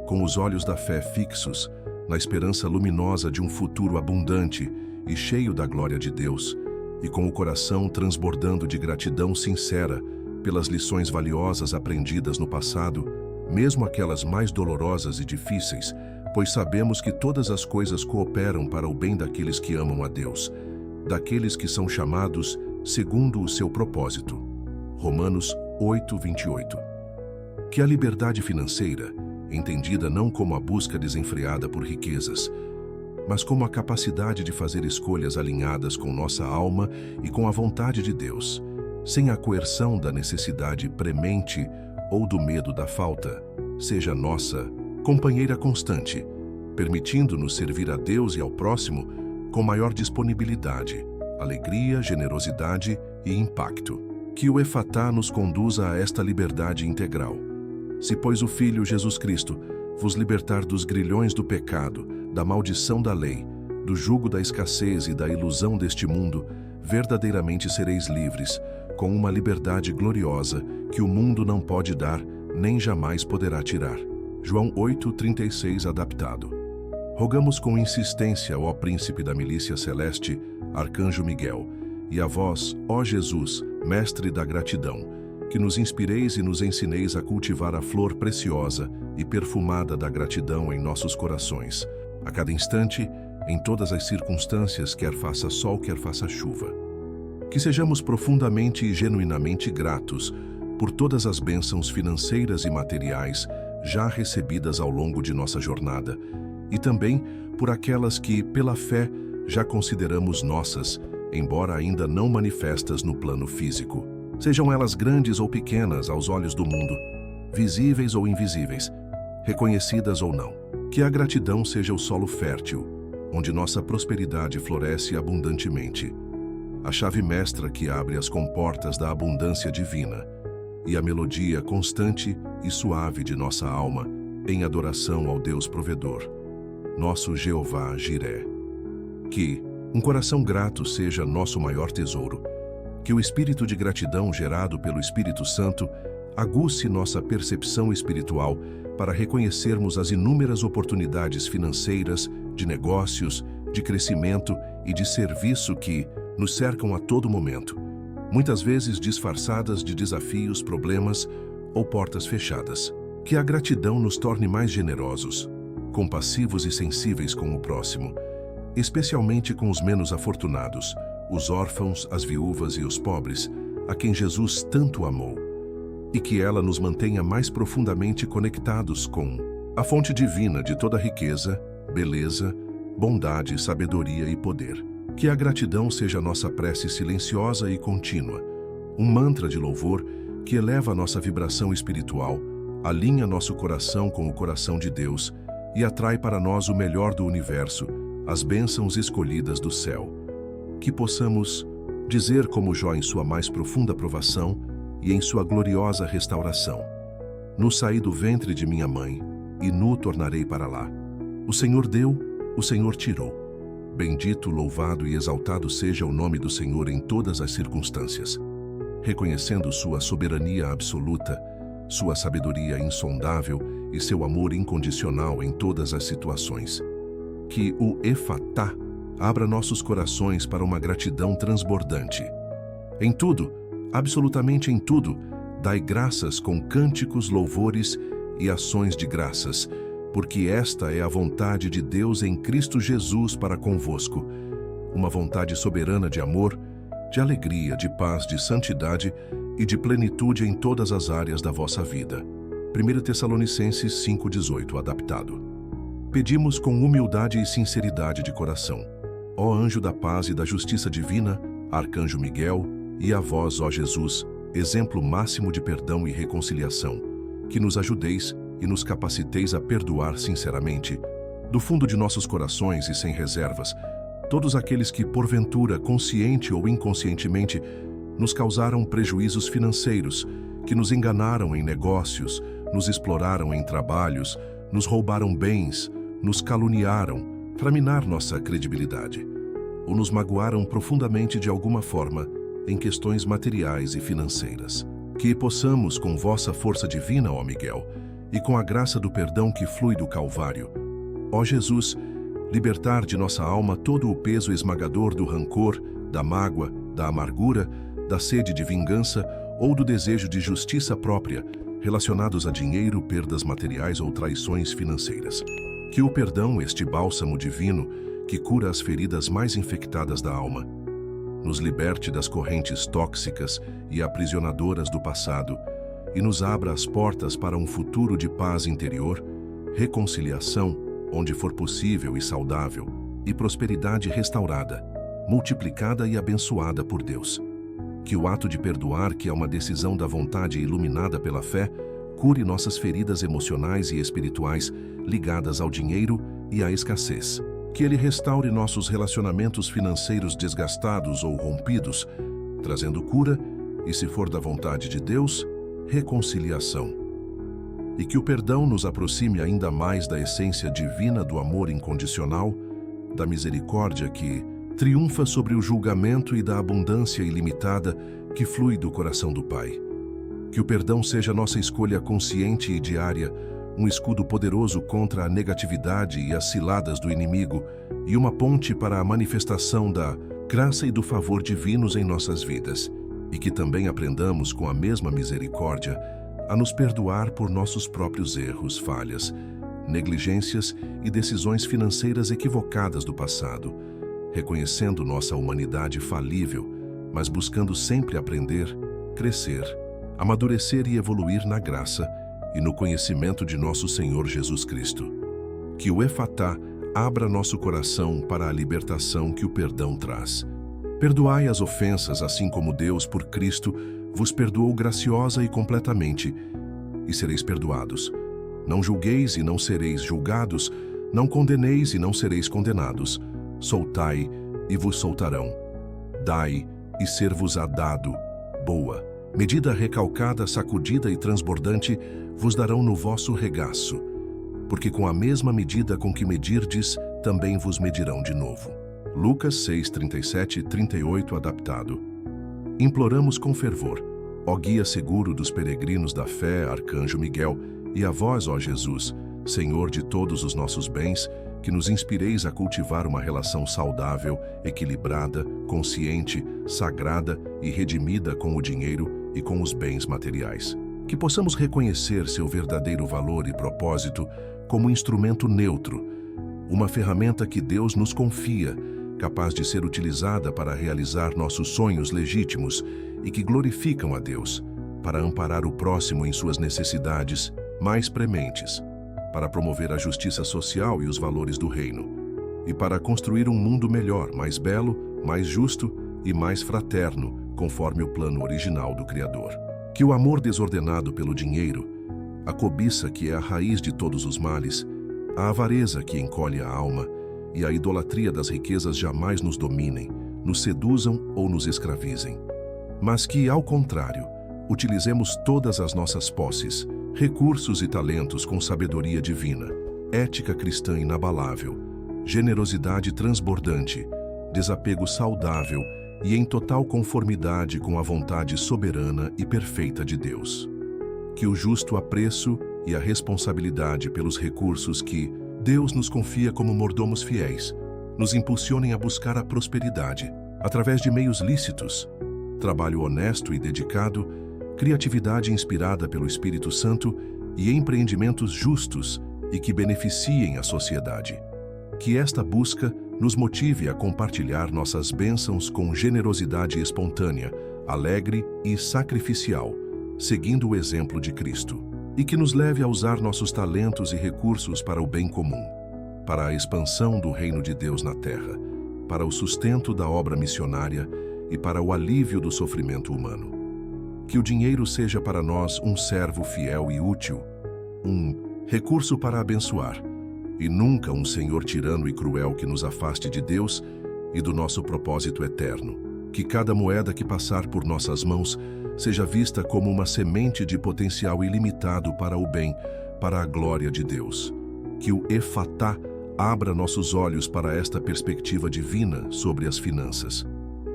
com os olhos da fé fixos na esperança luminosa de um futuro abundante e cheio da glória de Deus, e com o coração transbordando de gratidão sincera pelas lições valiosas aprendidas no passado, mesmo aquelas mais dolorosas e difíceis, pois sabemos que todas as coisas cooperam para o bem daqueles que amam a Deus, daqueles que são chamados segundo o seu propósito. Romanos 8:28. Que a liberdade financeira, entendida não como a busca desenfreada por riquezas, mas como a capacidade de fazer escolhas alinhadas com nossa alma e com a vontade de Deus, sem a coerção da necessidade premente ou do medo da falta, seja nossa companheira constante, permitindo-nos servir a Deus e ao próximo com maior disponibilidade, alegria, generosidade e impacto. Que o Efatá nos conduza a esta liberdade integral. Se, pois, o Filho Jesus Cristo vos libertar dos grilhões do pecado, da maldição da lei, do jugo da escassez e da ilusão deste mundo, verdadeiramente sereis livres, com uma liberdade gloriosa que o mundo não pode dar, nem jamais poderá tirar. João 8:36 adaptado. Rogamos com insistência, ó Príncipe da milícia celeste, Arcanjo Miguel, e a vós, ó Jesus, Mestre da gratidão, que nos inspireis e nos ensineis a cultivar a flor preciosa e perfumada da gratidão em nossos corações, a cada instante, em todas as circunstâncias, quer faça sol, quer faça chuva. Que sejamos profundamente e genuinamente gratos por todas as bênçãos financeiras e materiais já recebidas ao longo de nossa jornada, e também por aquelas que, pela fé, já consideramos nossas, embora ainda não manifestas no plano físico. Sejam elas grandes ou pequenas aos olhos do mundo, visíveis ou invisíveis, reconhecidas ou não. Que a gratidão seja o solo fértil, onde nossa prosperidade floresce abundantemente, a chave mestra que abre as comportas da abundância divina, e a melodia constante e suave de nossa alma em adoração ao Deus provedor, nosso Jeová Jiré. Que um coração grato seja nosso maior tesouro, que o espírito de gratidão gerado pelo Espírito Santo aguce nossa percepção espiritual para reconhecermos as inúmeras oportunidades financeiras, de negócios, de crescimento e de serviço que nos cercam a todo momento, muitas vezes disfarçadas de desafios, problemas ou portas fechadas. Que a gratidão nos torne mais generosos, compassivos e sensíveis com o próximo, especialmente com os menos afortunados, os órfãos, as viúvas e os pobres, a quem Jesus tanto amou, e que ela nos mantenha mais profundamente conectados com a fonte divina de toda riqueza, beleza, bondade, sabedoria e poder. Que a gratidão seja nossa prece silenciosa e contínua, um mantra de louvor que eleva nossa vibração espiritual, alinha nosso coração com o coração de Deus e atrai para nós o melhor do universo, as bênçãos escolhidas do céu. Que possamos dizer como Jó em sua mais profunda provação e em sua gloriosa restauração: Nu saí do ventre de minha mãe, e nu tornarei para lá. O Senhor deu, o Senhor tirou. Bendito, louvado e exaltado seja o nome do Senhor em todas as circunstâncias. Reconhecendo sua soberania absoluta, sua sabedoria insondável e seu amor incondicional em todas as situações. Que o Efatá abra nossos corações para uma gratidão transbordante. Em tudo, absolutamente em tudo, dai graças com cânticos, louvores e ações de graças, porque esta é a vontade de Deus em Cristo Jesus para convosco, uma vontade soberana de amor, de alegria, de paz, de santidade e de plenitude em todas as áreas da vossa vida. 1 Tessalonicenses 5:18 adaptado. Pedimos com humildade e sinceridade de coração, ó anjo da paz e da justiça divina, Arcanjo Miguel, e a vós, ó Jesus, exemplo máximo de perdão e reconciliação, que nos ajudeis e nos capaciteis a perdoar sinceramente, do fundo de nossos corações e sem reservas, todos aqueles que, porventura, consciente ou inconscientemente, nos causaram prejuízos financeiros, que nos enganaram em negócios, nos exploraram em trabalhos, nos roubaram bens, nos caluniaram para minar nossa credibilidade, ou nos magoaram profundamente de alguma forma em questões materiais e financeiras. Que possamos, com vossa força divina, ó Miguel, e com a graça do perdão que flui do Calvário, Ó Jesus, libertar de nossa alma todo o peso esmagador do rancor, da mágoa, da amargura, da sede de vingança ou do desejo de justiça própria, relacionados a dinheiro, perdas materiais ou traições financeiras. Que o perdão, este bálsamo divino, que cura as feridas mais infectadas da alma, nos liberte das correntes tóxicas e aprisionadoras do passado e nos abra as portas para um futuro de paz interior, reconciliação, onde for possível e saudável, e prosperidade restaurada, multiplicada e abençoada por Deus. Que o ato de perdoar, que é uma decisão da vontade iluminada pela fé, cure nossas feridas emocionais e espirituais ligadas ao dinheiro e à escassez. Que Ele restaure nossos relacionamentos financeiros desgastados ou rompidos, trazendo cura e, se for da vontade de Deus, reconciliação. E que o perdão nos aproxime ainda mais da essência divina do amor incondicional, da misericórdia que triunfa sobre o julgamento e da abundância ilimitada que flui do coração do Pai. Que o perdão seja nossa escolha consciente e diária, um escudo poderoso contra a negatividade e as ciladas do inimigo e uma ponte para a manifestação da graça e do favor divinos em nossas vidas. E que também aprendamos com a mesma misericórdia a nos perdoar por nossos próprios erros, falhas, negligências e decisões financeiras equivocadas do passado, reconhecendo nossa humanidade falível, mas buscando sempre aprender, crescer, amadurecer e evoluir na graça e no conhecimento de nosso Senhor Jesus Cristo. Que o Efatá abra nosso coração para a libertação que o perdão traz. Perdoai as ofensas, assim como Deus, por Cristo, vos perdoou graciosa e completamente, e sereis perdoados. Não julgueis e não sereis julgados, não condeneis e não sereis condenados. Soltai e vos soltarão. Dai e ser-vos-á dado. Boa, medida recalcada, sacudida e transbordante, vos darão no vosso regaço. Porque com a mesma medida com que medirdes, também vos medirão de novo. Lucas 6, 37 e 38 adaptado. Imploramos com fervor, ó guia seguro dos peregrinos da fé, Arcanjo Miguel, e a vós, ó Jesus, Senhor de todos os nossos bens, que nos inspireis a cultivar uma relação saudável, equilibrada, consciente, sagrada e redimida com o dinheiro e com os bens materiais. Que possamos reconhecer seu verdadeiro valor e propósito como instrumento neutro, uma ferramenta que Deus nos confia, capaz de ser utilizada para realizar nossos sonhos legítimos e que glorificam a Deus, para amparar o próximo em suas necessidades mais prementes, para promover a justiça social e os valores do reino, e para construir um mundo melhor, mais belo, mais justo e mais fraterno, conforme o plano original do Criador. Que o amor desordenado pelo dinheiro, a cobiça que é a raiz de todos os males, a avareza que encolhe a alma e a idolatria das riquezas jamais nos dominem, nos seduzam ou nos escravizem. Mas que, ao contrário, utilizemos todas as nossas posses, recursos e talentos com sabedoria divina, ética cristã inabalável, generosidade transbordante, desapego saudável e em total conformidade com a vontade soberana e perfeita de Deus. Que o justo apreço e a responsabilidade pelos recursos que Deus nos confia como mordomos fiéis nos impulsionem a buscar a prosperidade através de meios lícitos, trabalho honesto e dedicado, criatividade inspirada pelo Espírito Santo e empreendimentos justos e que beneficiem a sociedade. Que esta busca nos motive a compartilhar nossas bênçãos com generosidade espontânea, alegre e sacrificial, seguindo o exemplo de Cristo. E que nos leve a usar nossos talentos e recursos para o bem comum, para a expansão do reino de Deus na terra, para o sustento da obra missionária e para o alívio do sofrimento humano. Que o dinheiro seja para nós um servo fiel e útil, um recurso para abençoar, e nunca um senhor tirano e cruel que nos afaste de Deus e do nosso propósito eterno. Que cada moeda que passar por nossas mãos seja vista como uma semente de potencial ilimitado para o bem, para a glória de Deus. Que o Efatá abra nossos olhos para esta perspectiva divina sobre as finanças.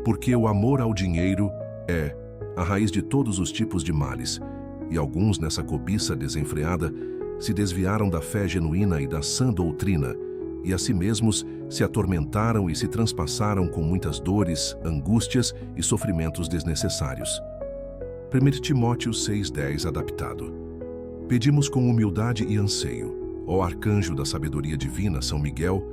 Porque o amor ao dinheiro é a raiz de todos os tipos de males, e alguns nessa cobiça desenfreada se desviaram da fé genuína e da sã doutrina, e a si mesmos se atormentaram e se transpassaram com muitas dores, angústias e sofrimentos desnecessários. 1 Timóteo 6,10 adaptado. Pedimos com humildade e anseio, ó arcanjo da sabedoria divina São Miguel,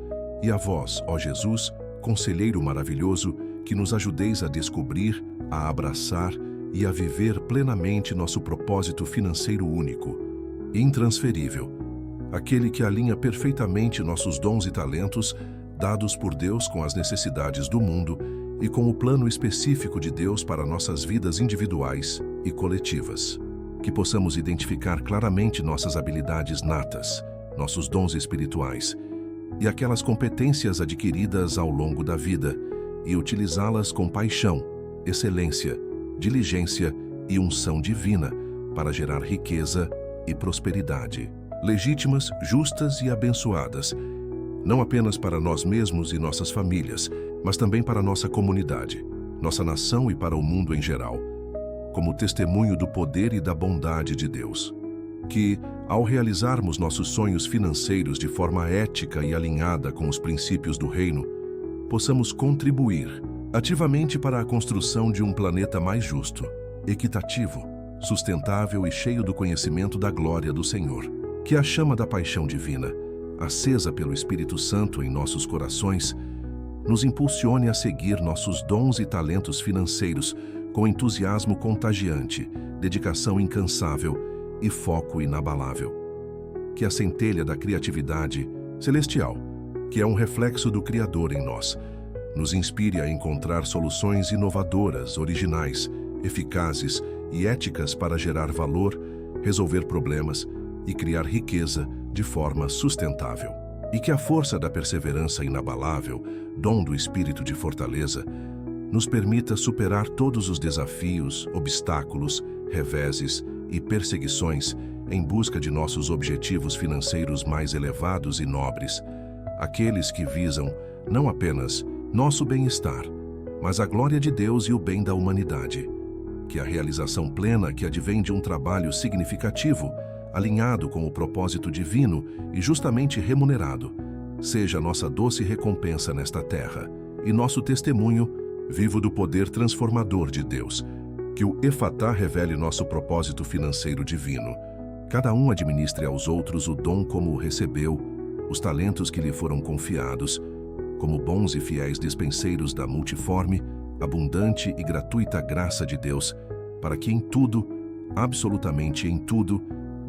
e a vós, ó Jesus, conselheiro maravilhoso, que nos ajudeis a descobrir, a abraçar e a viver plenamente nosso propósito financeiro único, intransferível, aquele que alinha perfeitamente nossos dons e talentos dados por Deus com as necessidades do mundo e com o plano específico de Deus para nossas vidas individuais e coletivas. Que possamos identificar claramente nossas habilidades natas, nossos dons espirituais e aquelas competências adquiridas ao longo da vida e utilizá-las com paixão, excelência, diligência e unção divina para gerar riqueza e prosperidade, legítimas, justas e abençoadas, não apenas para nós mesmos e nossas famílias, mas também para nossa comunidade, nossa nação e para o mundo em geral, como testemunho do poder e da bondade de Deus. Que, ao realizarmos nossos sonhos financeiros de forma ética e alinhada com os princípios do reino, possamos contribuir ativamente para a construção de um planeta mais justo, equitativo, sustentável e cheio do conhecimento da glória do Senhor. Que a chama da paixão divina, acesa pelo Espírito Santo em nossos corações, nos impulsione a seguir nossos dons e talentos financeiros com entusiasmo contagiante, dedicação incansável e foco inabalável. Que a centelha da criatividade celestial, que é um reflexo do Criador em nós, nos inspire a encontrar soluções inovadoras, originais, eficazes e éticas para gerar valor, resolver problemas e criar riqueza de forma sustentável. E que a força da perseverança inabalável, dom do espírito de fortaleza, nos permita superar todos os desafios, obstáculos, reveses e perseguições em busca de nossos objetivos financeiros mais elevados e nobres, aqueles que visam não apenas nosso bem-estar, mas a glória de Deus e o bem da humanidade. Que a realização plena que advém de um trabalho significativo, alinhado com o propósito divino e justamente remunerado, seja nossa doce recompensa nesta terra e nosso testemunho vivo do poder transformador de Deus. Que o Efatá revele nosso propósito financeiro divino. Cada um administre aos outros o dom como o recebeu, os talentos que lhe foram confiados, como bons e fiéis despenseiros da multiforme, abundante e gratuita graça de Deus, para que em tudo, absolutamente em tudo,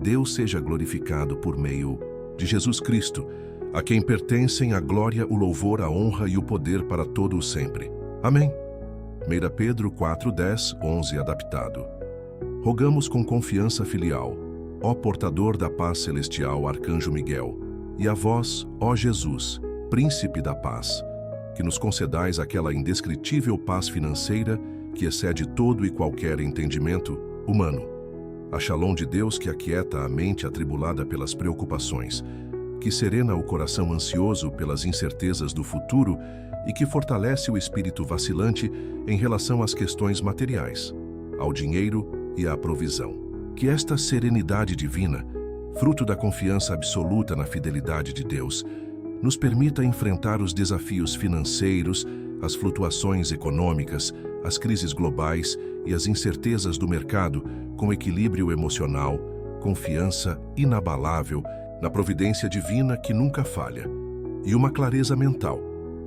Deus seja glorificado por meio de Jesus Cristo, a quem pertencem a glória, o louvor, a honra e o poder para todo o sempre. Amém. 1 Pedro 4:10, 11 adaptado. Rogamos com confiança filial, ó portador da paz celestial, Arcanjo Miguel, e a vós, ó Jesus, Príncipe da paz, que nos concedais aquela indescritível paz financeira que excede todo e qualquer entendimento humano. A Shalom de Deus que aquieta a mente atribulada pelas preocupações, que serena o coração ansioso pelas incertezas do futuro e que fortalece o espírito vacilante em relação às questões materiais, ao dinheiro e à provisão. Que esta serenidade divina, fruto da confiança absoluta na fidelidade de Deus, nos permita enfrentar os desafios financeiros, as flutuações econômicas, as crises globais e as incertezas do mercado com equilíbrio emocional, confiança inabalável na providência divina que nunca falha e uma clareza mental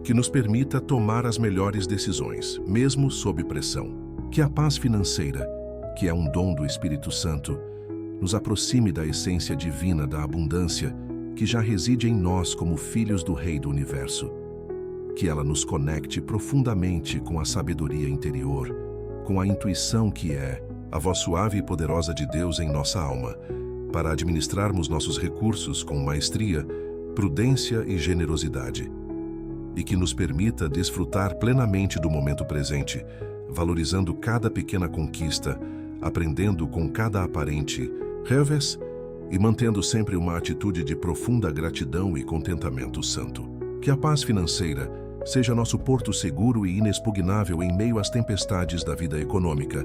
que nos permita tomar as melhores decisões, mesmo sob pressão. Que a paz financeira, que é um dom do Espírito Santo, nos aproxime da essência divina da abundância que já reside em nós como filhos do Rei do Universo. Que ela nos conecte profundamente com a sabedoria interior, com a intuição que é a voz suave e poderosa de Deus em nossa alma, para administrarmos nossos recursos com maestria, prudência e generosidade. E que nos permita desfrutar plenamente do momento presente, valorizando cada pequena conquista, aprendendo com cada aparente revés e mantendo sempre uma atitude de profunda gratidão e contentamento santo. Que a paz financeira seja nosso porto seguro e inexpugnável em meio às tempestades da vida econômica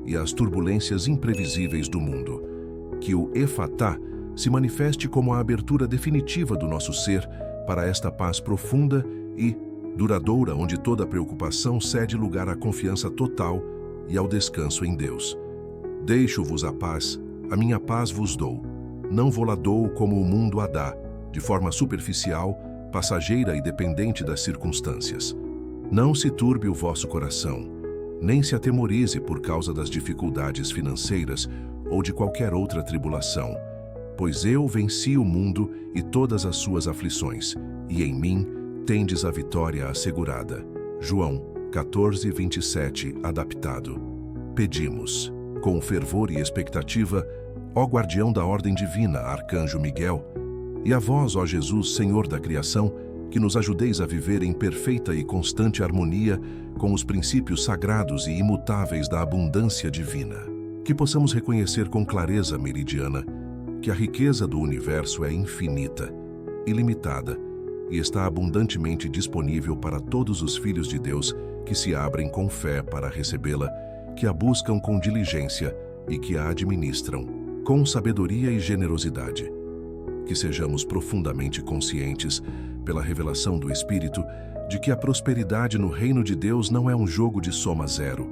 e às turbulências imprevisíveis do mundo. Que o Efatá se manifeste como a abertura definitiva do nosso ser para esta paz profunda e duradoura, onde toda preocupação cede lugar à confiança total e ao descanso em Deus. Deixo-vos a paz, a minha paz vos dou. Não vou-la dou como o mundo a dá, de forma superficial, passageira e dependente das circunstâncias. Não se turbe o vosso coração, nem se atemorize por causa das dificuldades financeiras ou de qualquer outra tribulação, pois eu venci o mundo e todas as suas aflições, e em mim tendes a vitória assegurada. João 14:27, adaptado. Pedimos, com fervor e expectativa, ó guardião da ordem divina, arcanjo Miguel, e a vós, ó Jesus, Senhor da criação, que nos ajudeis a viver em perfeita e constante harmonia com os princípios sagrados e imutáveis da abundância divina. Que possamos reconhecer com clareza meridiana que a riqueza do universo é infinita, ilimitada, e está abundantemente disponível para todos os filhos de Deus que se abrem com fé para recebê-la, que a buscam com diligência e que a administram com sabedoria e generosidade. Que sejamos profundamente conscientes, pela revelação do Espírito, de que a prosperidade no reino de Deus não é um jogo de soma zero,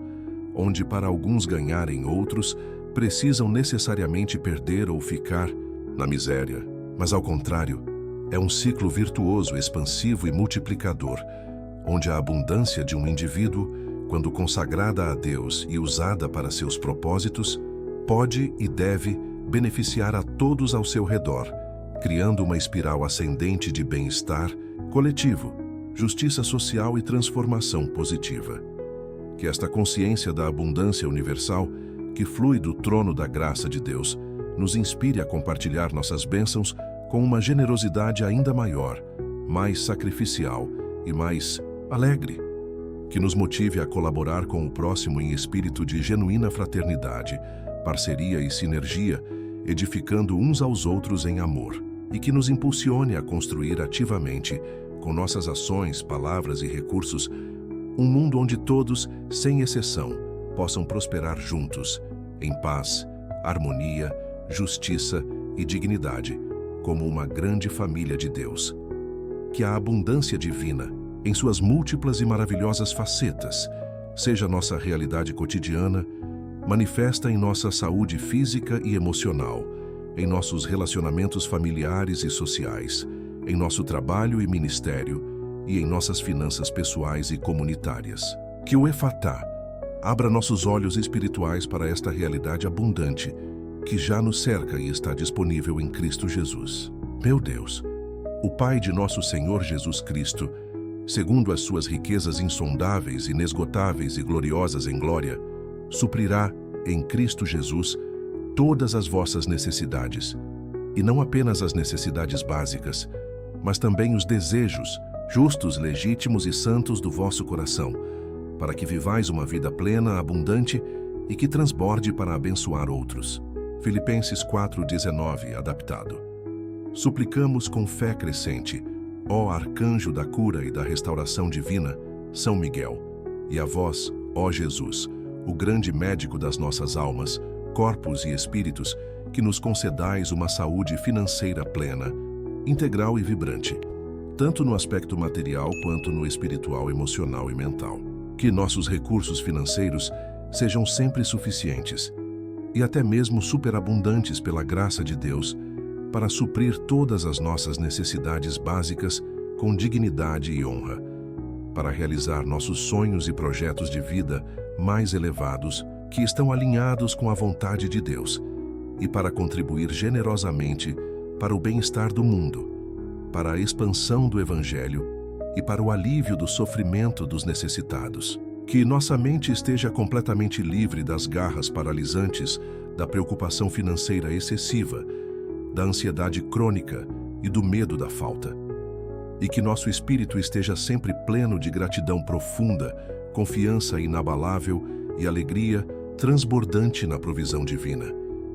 onde para alguns ganharem outros, precisam necessariamente perder ou ficar na miséria, mas ao contrário, é um ciclo virtuoso, expansivo e multiplicador, onde a abundância de um indivíduo, quando consagrada a Deus e usada para seus propósitos, pode e deve beneficiar a todos ao seu redor, criando uma espiral ascendente de bem-estar coletivo, justiça social e transformação positiva. Que esta consciência da abundância universal, que flui do trono da graça de Deus, nos inspire a compartilhar nossas bênçãos com uma generosidade ainda maior, mais sacrificial e mais alegre. Que nos motive a colaborar com o próximo em espírito de genuína fraternidade, parceria e sinergia, edificando uns aos outros em amor, e que nos impulsione a construir ativamente, com nossas ações, palavras e recursos, um mundo onde todos, sem exceção, possam prosperar juntos, em paz, harmonia, justiça e dignidade, como uma grande família de Deus. Que a abundância divina, em suas múltiplas e maravilhosas facetas, seja nossa realidade cotidiana, manifesta em nossa saúde física e emocional, em nossos relacionamentos familiares e sociais, em nosso trabalho e ministério e em nossas finanças pessoais e comunitárias. Que o Efatá abra nossos olhos espirituais para esta realidade abundante que já nos cerca e está disponível em Cristo Jesus. Meu Deus, o Pai de nosso Senhor Jesus Cristo, segundo as suas riquezas insondáveis, inesgotáveis e gloriosas em glória, suprirá em Cristo Jesus todas as vossas necessidades, e não apenas as necessidades básicas, mas também os desejos justos, legítimos e santos do vosso coração, para que vivais uma vida plena, abundante e que transborde para abençoar outros. Filipenses 4:19, adaptado. Suplicamos com fé crescente, ó arcanjo da cura e da restauração divina, São Miguel, e a vós, ó Jesus, o grande médico das nossas almas, corpos e espíritos, que nos concedais uma saúde financeira plena, integral e vibrante, tanto no aspecto material quanto no espiritual, emocional e mental. Que nossos recursos financeiros sejam sempre suficientes e até mesmo superabundantes pela graça de Deus para suprir todas as nossas necessidades básicas com dignidade e honra, para realizar nossos sonhos e projetos de vida mais elevados que estão alinhados com a vontade de Deus e para contribuir generosamente para o bem-estar do mundo, para a expansão do Evangelho e para o alívio do sofrimento dos necessitados. Que nossa mente esteja completamente livre das garras paralisantes, da preocupação financeira excessiva, da ansiedade crônica e do medo da falta. E que nosso espírito esteja sempre pleno de gratidão profunda, confiança inabalável e alegria transbordante na provisão divina,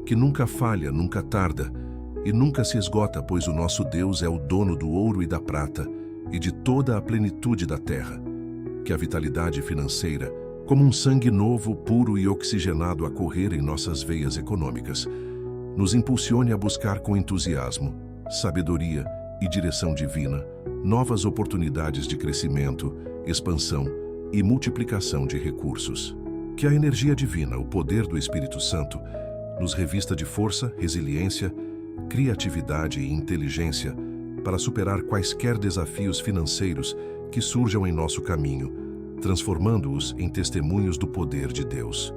que nunca falha, nunca tarda e nunca se esgota, pois o nosso Deus é o dono do ouro e da prata e de toda a plenitude da terra. Que a vitalidade financeira, como um sangue novo, puro e oxigenado a correr em nossas veias econômicas, nos impulsione a buscar com entusiasmo, sabedoria e direção divina novas oportunidades de crescimento, expansão e multiplicação de recursos. Que a energia divina, o poder do Espírito Santo, nos revista de força, resiliência, criatividade e inteligência para superar quaisquer desafios financeiros que surjam em nosso caminho, transformando-os em testemunhos do poder de Deus.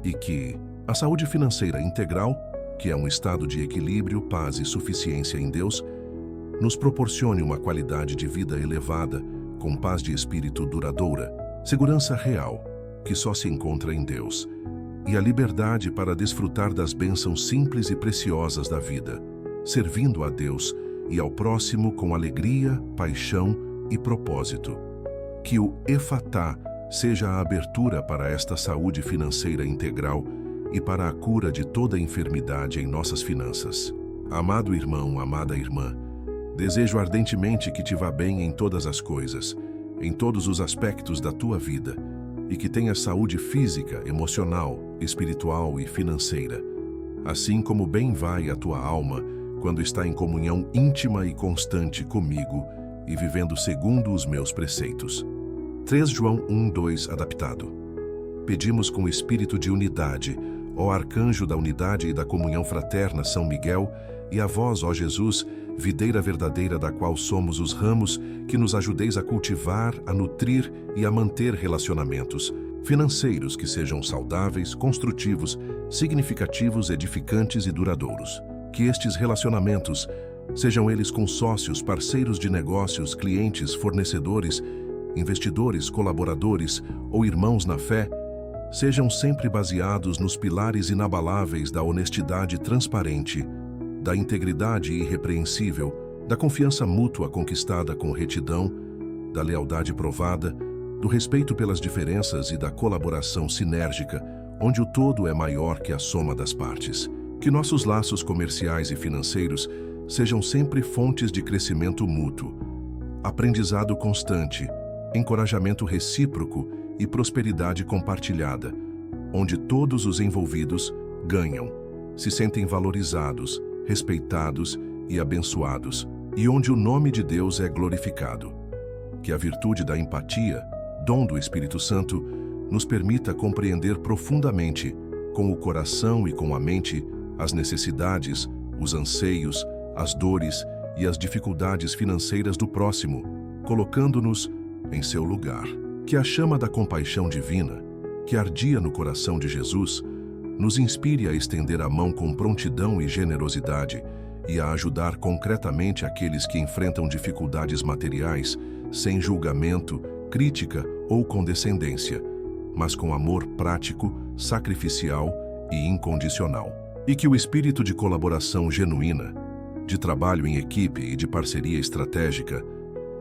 E que a saúde financeira integral, que é um estado de equilíbrio, paz e suficiência em Deus, nos proporcione uma qualidade de vida elevada, com paz de espírito duradoura, segurança real, que só se encontra em Deus, e a liberdade para desfrutar das bênçãos simples e preciosas da vida, servindo a Deus e ao próximo com alegria, paixão e propósito. Que o Efatá seja a abertura para esta saúde financeira integral e para a cura de toda enfermidade em nossas finanças. Amado irmão, amada irmã, desejo ardentemente que te vá bem em todas as coisas, em todos os aspectos da tua vida, e que tenhas saúde física, emocional, espiritual e financeira, assim como bem vai a tua alma quando está em comunhão íntima e constante comigo e vivendo segundo os meus preceitos. 3 João 1:2 adaptado. Pedimos com espírito de unidade, ó arcanjo da unidade e da comunhão fraterna São Miguel, e a vós, ó Jesus, videira verdadeira da qual somos os ramos, que nos ajudeis a cultivar, a nutrir e a manter relacionamentos financeiros que sejam saudáveis, construtivos, significativos, edificantes e duradouros. Que estes relacionamentos, sejam eles com sócios, parceiros de negócios, clientes, fornecedores, investidores, colaboradores ou irmãos na fé, sejam sempre baseados nos pilares inabaláveis da honestidade transparente, da integridade irrepreensível, da confiança mútua conquistada com retidão, da lealdade provada, do respeito pelas diferenças e da colaboração sinérgica, onde o todo é maior que a soma das partes. Que nossos laços comerciais e financeiros sejam sempre fontes de crescimento mútuo, aprendizado constante, encorajamento recíproco e prosperidade compartilhada, onde todos os envolvidos ganham, se sentem valorizados, respeitados e abençoados, e onde o nome de Deus é glorificado. Que a virtude da empatia, dom do Espírito Santo, nos permita compreender profundamente, com o coração e com a mente, as necessidades, os anseios, as dores e as dificuldades financeiras do próximo, colocando-nos em seu lugar. Que a chama da compaixão divina, que ardia no coração de Jesus, nos inspire a estender a mão com prontidão e generosidade e a ajudar concretamente aqueles que enfrentam dificuldades materiais, sem julgamento, crítica ou condescendência, mas com amor prático, sacrificial e incondicional. E que o espírito de colaboração genuína, de trabalho em equipe e de parceria estratégica,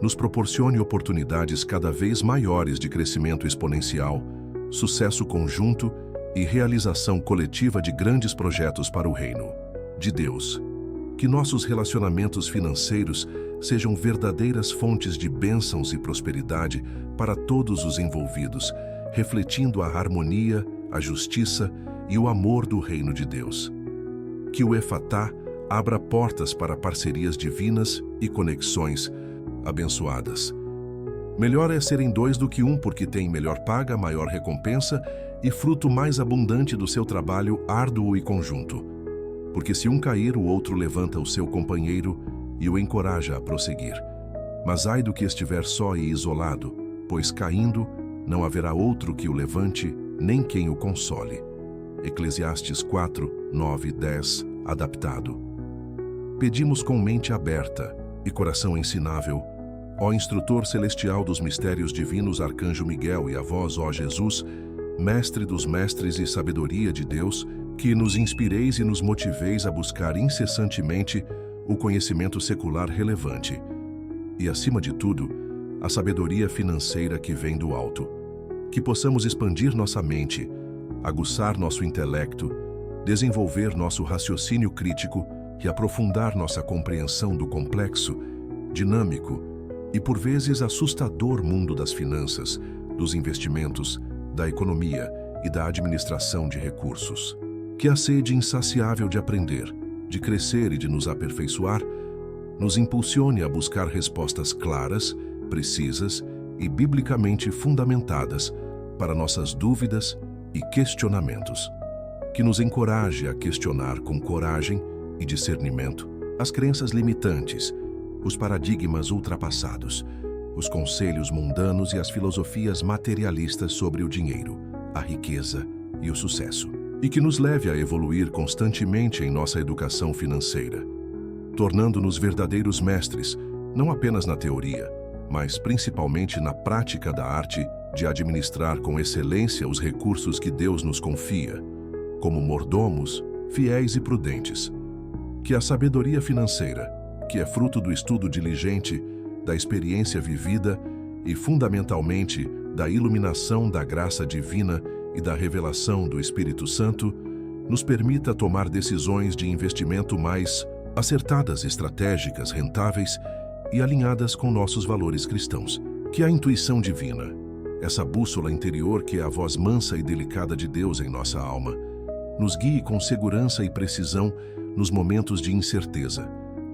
nos proporcione oportunidades cada vez maiores de crescimento exponencial, sucesso conjunto e realização coletiva de grandes projetos para o reino de Deus. Que nossos relacionamentos financeiros sejam verdadeiras fontes de bênçãos e prosperidade para todos os envolvidos, refletindo a harmonia, a justiça e o amor do reino de Deus. Que o Efatá abra portas para parcerias divinas e conexões abençoadas. Melhor é serem dois do que um, porque tem melhor paga, maior recompensa e fruto mais abundante do seu trabalho árduo e conjunto. Porque se um cair, o outro levanta o seu companheiro e o encoraja a prosseguir. Mas ai do que estiver só e isolado, pois caindo, não haverá outro que o levante, nem quem o console. Eclesiastes 4, 9 e 10, adaptado. Pedimos com mente aberta e coração ensinável, ó instrutor celestial dos mistérios divinos, Arcanjo Miguel, e a vós, ó Jesus, mestre dos mestres e sabedoria de Deus, que nos inspireis e nos motiveis a buscar incessantemente o conhecimento secular relevante e, acima de tudo, a sabedoria financeira que vem do alto. Que possamos expandir nossa mente, aguçar nosso intelecto, desenvolver nosso raciocínio crítico e aprofundar nossa compreensão do complexo, dinâmico e, por vezes, assustador mundo das finanças, dos investimentos, da economia e da administração de recursos. Que a sede insaciável de aprender, de crescer e de nos aperfeiçoar nos impulsione a buscar respostas claras, precisas e biblicamente fundamentadas para nossas dúvidas e questionamentos. Que nos encoraje a questionar com coragem e discernimento as crenças limitantes, os paradigmas ultrapassados, os conselhos mundanos e as filosofias materialistas sobre o dinheiro, a riqueza e o sucesso. E que nos leve a evoluir constantemente em nossa educação financeira, tornando-nos verdadeiros mestres, não apenas na teoria, mas principalmente na prática da arte de administrar com excelência os recursos que Deus nos confia, como mordomos, fiéis e prudentes. Que a sabedoria financeira, que é fruto do estudo diligente, da experiência vivida e, fundamentalmente, da iluminação da graça divina e da revelação do Espírito Santo, nos permita tomar decisões de investimento mais acertadas, estratégicas, rentáveis e alinhadas com nossos valores cristãos. Que a intuição divina, essa bússola interior que é a voz mansa e delicada de Deus em nossa alma, nos guie com segurança e precisão nos momentos de incerteza,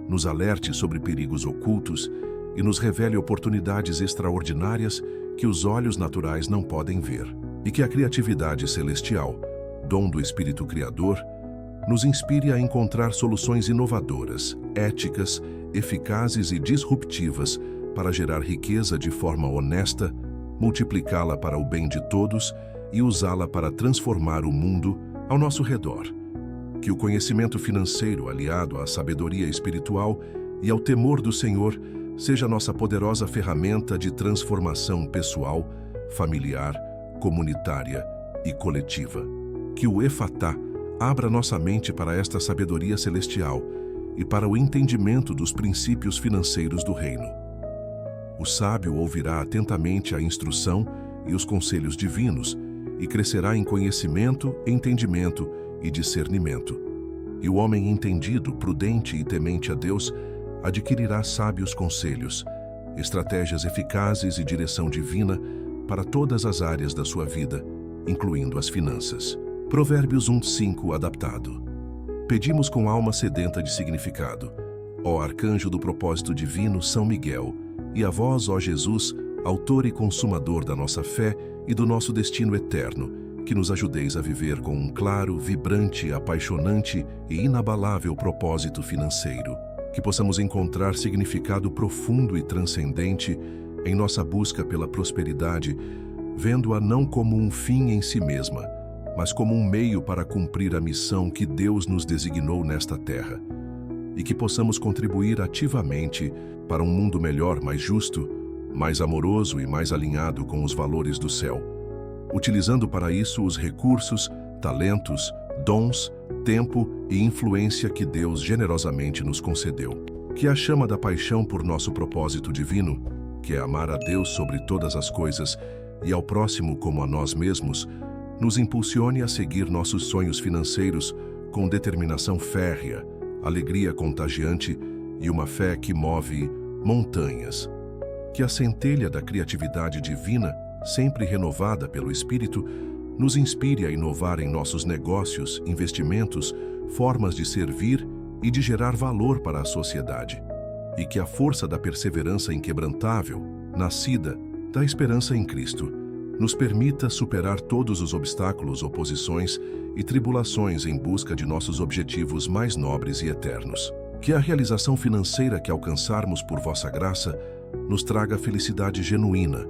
nos alerte sobre perigos ocultos e nos revele oportunidades extraordinárias que os olhos naturais não podem ver. E que a criatividade celestial, dom do Espírito Criador, nos inspire a encontrar soluções inovadoras, éticas, eficazes e disruptivas para gerar riqueza de forma honesta, multiplicá-la para o bem de todos e usá-la para transformar o mundo ao nosso redor. Que o conhecimento financeiro, aliado à sabedoria espiritual e ao temor do Senhor, seja nossa poderosa ferramenta de transformação pessoal, familiar, comunitária e coletiva. Que o Efatá abra nossa mente para esta sabedoria celestial e para o entendimento dos princípios financeiros do reino. O sábio ouvirá atentamente a instrução e os conselhos divinos e crescerá em conhecimento, entendimento e discernimento. E o homem entendido, prudente e temente a Deus adquirirá sábios conselhos, estratégias eficazes e direção divina para todas as áreas da sua vida, incluindo as finanças. Provérbios 1:5 adaptado. Pedimos com alma sedenta de significado, ó arcanjo do propósito divino São Miguel, e a vós, ó Jesus, autor e consumador da nossa fé e do nosso destino eterno, que nos ajudeis a viver com um claro, vibrante, apaixonante e inabalável propósito financeiro. Que possamos encontrar significado profundo e transcendente em nossa busca pela prosperidade, vendo-a não como um fim em si mesma, mas como um meio para cumprir a missão que Deus nos designou nesta terra. E que possamos contribuir ativamente para um mundo melhor, mais justo, mais amoroso e mais alinhado com os valores do céu, utilizando para isso os recursos, talentos, dons, tempo e influência que Deus generosamente nos concedeu. Que a chama da paixão por nosso propósito divino, que é amar a Deus sobre todas as coisas e ao próximo como a nós mesmos, nos impulsione a seguir nossos sonhos financeiros com determinação férrea, alegria contagiante e uma fé que move montanhas. Que a centelha da criatividade divina, sempre renovada pelo Espírito, nos inspire a inovar em nossos negócios, investimentos, formas de servir e de gerar valor para a sociedade. E que a força da perseverança inquebrantável, nascida da esperança em Cristo, nos permita superar todos os obstáculos, oposições e tribulações em busca de nossos objetivos mais nobres e eternos. Que a realização financeira que alcançarmos por vossa graça nos traga felicidade genuína,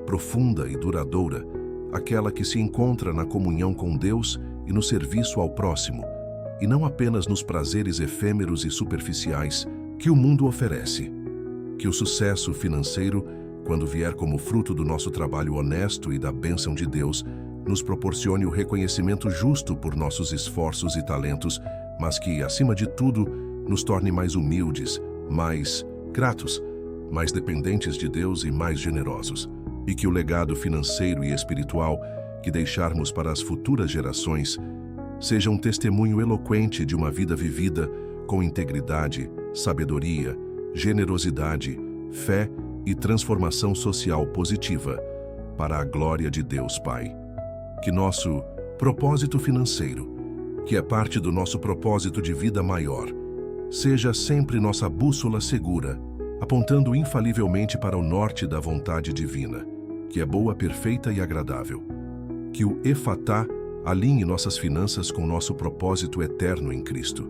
profunda e duradoura, aquela que se encontra na comunhão com Deus e no serviço ao próximo, e não apenas nos prazeres efêmeros e superficiais que o mundo oferece. Que o sucesso financeiro, quando vier como fruto do nosso trabalho honesto e da bênção de Deus, nos proporcione o reconhecimento justo por nossos esforços e talentos, mas que, acima de tudo, nos torne mais humildes, mais gratos, mais dependentes de Deus e mais generosos. E que o legado financeiro e espiritual que deixarmos para as futuras gerações seja um testemunho eloquente de uma vida vivida com integridade, sabedoria, generosidade, fé e transformação social positiva, para a glória de Deus Pai. Que nosso propósito financeiro, que é parte do nosso propósito de vida maior, seja sempre nossa bússola segura, apontando infalivelmente para o norte da vontade divina, que é boa, perfeita e agradável. Que o Efatá alinhe nossas finanças com nosso propósito eterno em Cristo.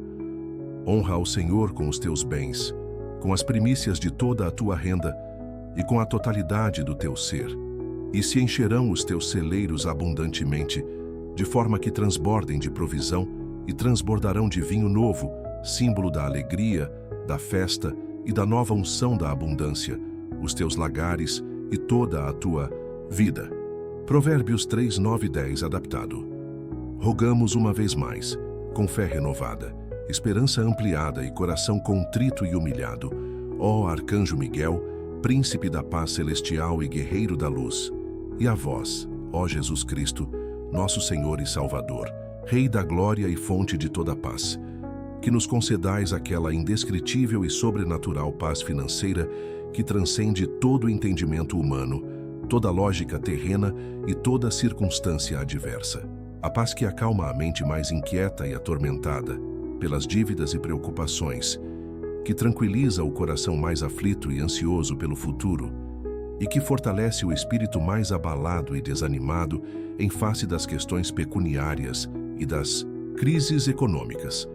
Honra ao Senhor com os teus bens, com as primícias de toda a tua renda e com a totalidade do teu ser. E se encherão os teus celeiros abundantemente, de forma que transbordem de provisão e transbordarão de vinho novo, símbolo da alegria, da festa e da nova unção da abundância, os teus lagares e toda a tua vida. Provérbios 3, 9 e 10 adaptado. Rogamos uma vez mais, com fé renovada, esperança ampliada e coração contrito e humilhado, ó Arcanjo Miguel, príncipe da paz celestial e guerreiro da luz, e a vós, ó Jesus Cristo, nosso Senhor e Salvador, Rei da glória e fonte de toda paz, que nos concedais aquela indescritível e sobrenatural paz financeira que transcende todo o entendimento humano, toda lógica terrena e toda circunstância adversa. A paz que acalma a mente mais inquieta e atormentada pelas dívidas e preocupações, que tranquiliza o coração mais aflito e ansioso pelo futuro, e que fortalece o espírito mais abalado e desanimado em face das questões pecuniárias e das crises econômicas.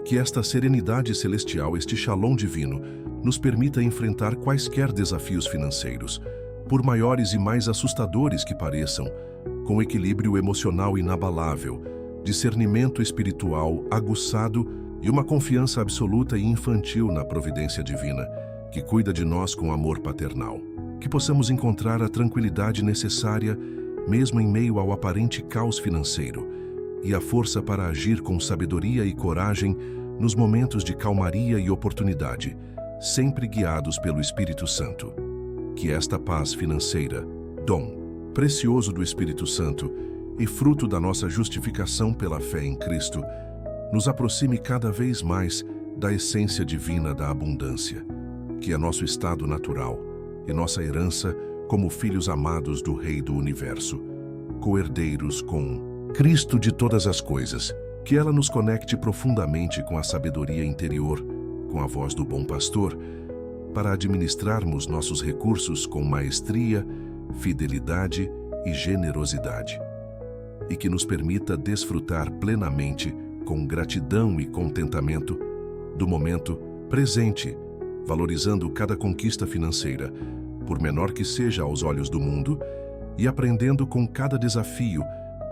Que esta serenidade celestial, este shalom divino, nos permita enfrentar quaisquer desafios financeiros, por maiores e mais assustadores que pareçam, com equilíbrio emocional inabalável, discernimento espiritual aguçado e uma confiança absoluta e infantil na providência divina, que cuida de nós com amor paternal. Que possamos encontrar a tranquilidade necessária, mesmo em meio ao aparente caos financeiro, e a força para agir com sabedoria e coragem nos momentos de calmaria e oportunidade, sempre guiados pelo Espírito Santo. Que esta paz financeira, dom precioso do Espírito Santo e fruto da nossa justificação pela fé em Cristo, nos aproxime cada vez mais da essência divina da abundância, que é nosso estado natural e nossa herança como filhos amados do Rei do Universo, co-herdeiros com Cristo de todas as coisas. Que ela nos conecte profundamente com a sabedoria interior, com a voz do bom pastor, para administrarmos nossos recursos com maestria, fidelidade e generosidade. E que nos permita desfrutar plenamente, com gratidão e contentamento, do momento presente, valorizando cada conquista financeira, por menor que seja aos olhos do mundo, e aprendendo com cada desafio,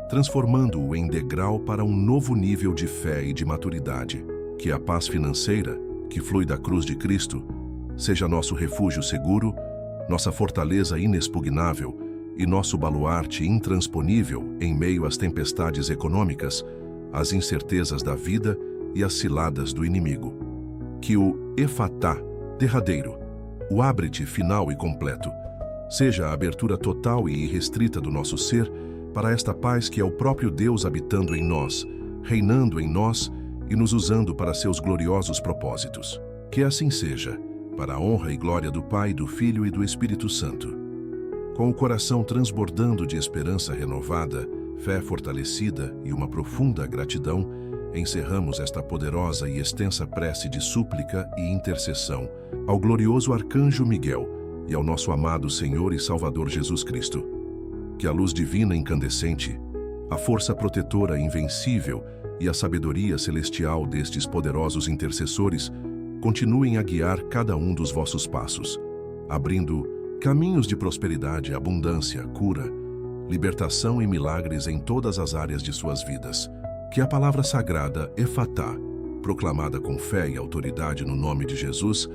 transformando-o em degrau para um novo nível de fé e de maturidade. Que a paz financeira, que flui da cruz de Cristo, seja nosso refúgio seguro, nossa fortaleza inexpugnável e nosso baluarte intransponível em meio às tempestades econômicas, às incertezas da vida e às ciladas do inimigo. Que o Efatá, derradeiro, o ábrete final e completo, seja a abertura total e irrestrita do nosso ser para esta paz que é o próprio Deus habitando em nós, reinando em nós e nos usando para seus gloriosos propósitos. Que assim seja, para a honra e glória do Pai, do Filho e do Espírito Santo. Com o coração transbordando de esperança renovada, fé fortalecida e uma profunda gratidão, encerramos esta poderosa e extensa prece de súplica e intercessão ao glorioso Arcanjo Miguel e ao nosso amado Senhor e Salvador Jesus Cristo. Que a luz divina incandescente, a força protetora invencível e a sabedoria celestial destes poderosos intercessores continuem a guiar cada um dos vossos passos, abrindo caminhos de prosperidade, abundância, cura, libertação e milagres em todas as áreas de suas vidas. Que a palavra sagrada Efatá, proclamada com fé e autoridade no nome de Jesus,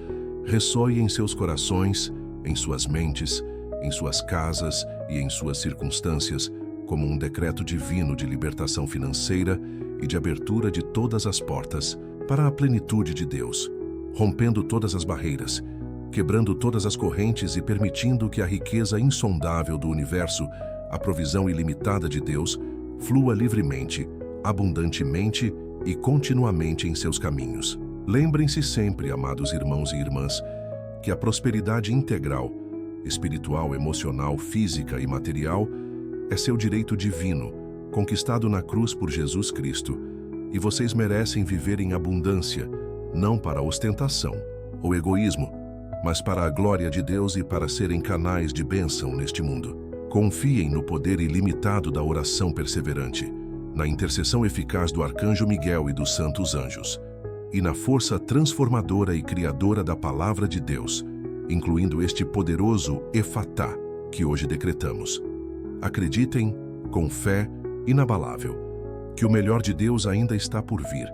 ressoe em seus corações, em suas mentes, em suas casas e em suas circunstâncias, como um decreto divino de libertação financeira e de abertura de todas as portas para a plenitude de Deus, rompendo todas as barreiras, quebrando todas as correntes e permitindo que a riqueza insondável do universo, a provisão ilimitada de Deus, flua livremente, abundantemente e continuamente em seus caminhos. Lembrem-se sempre, amados irmãos e irmãs, que a prosperidade integral, espiritual, emocional, física e material, é seu direito divino, conquistado na cruz por Jesus Cristo, e vocês merecem viver em abundância, não para ostentação ou egoísmo, mas para a glória de Deus e para serem canais de bênção neste mundo. Confiem no poder ilimitado da oração perseverante, na intercessão eficaz do Arcanjo Miguel e dos santos anjos, e na força transformadora e criadora da Palavra de Deus, incluindo este poderoso Efatá que hoje decretamos. Acreditem, com fé inabalável, que o melhor de Deus ainda está por vir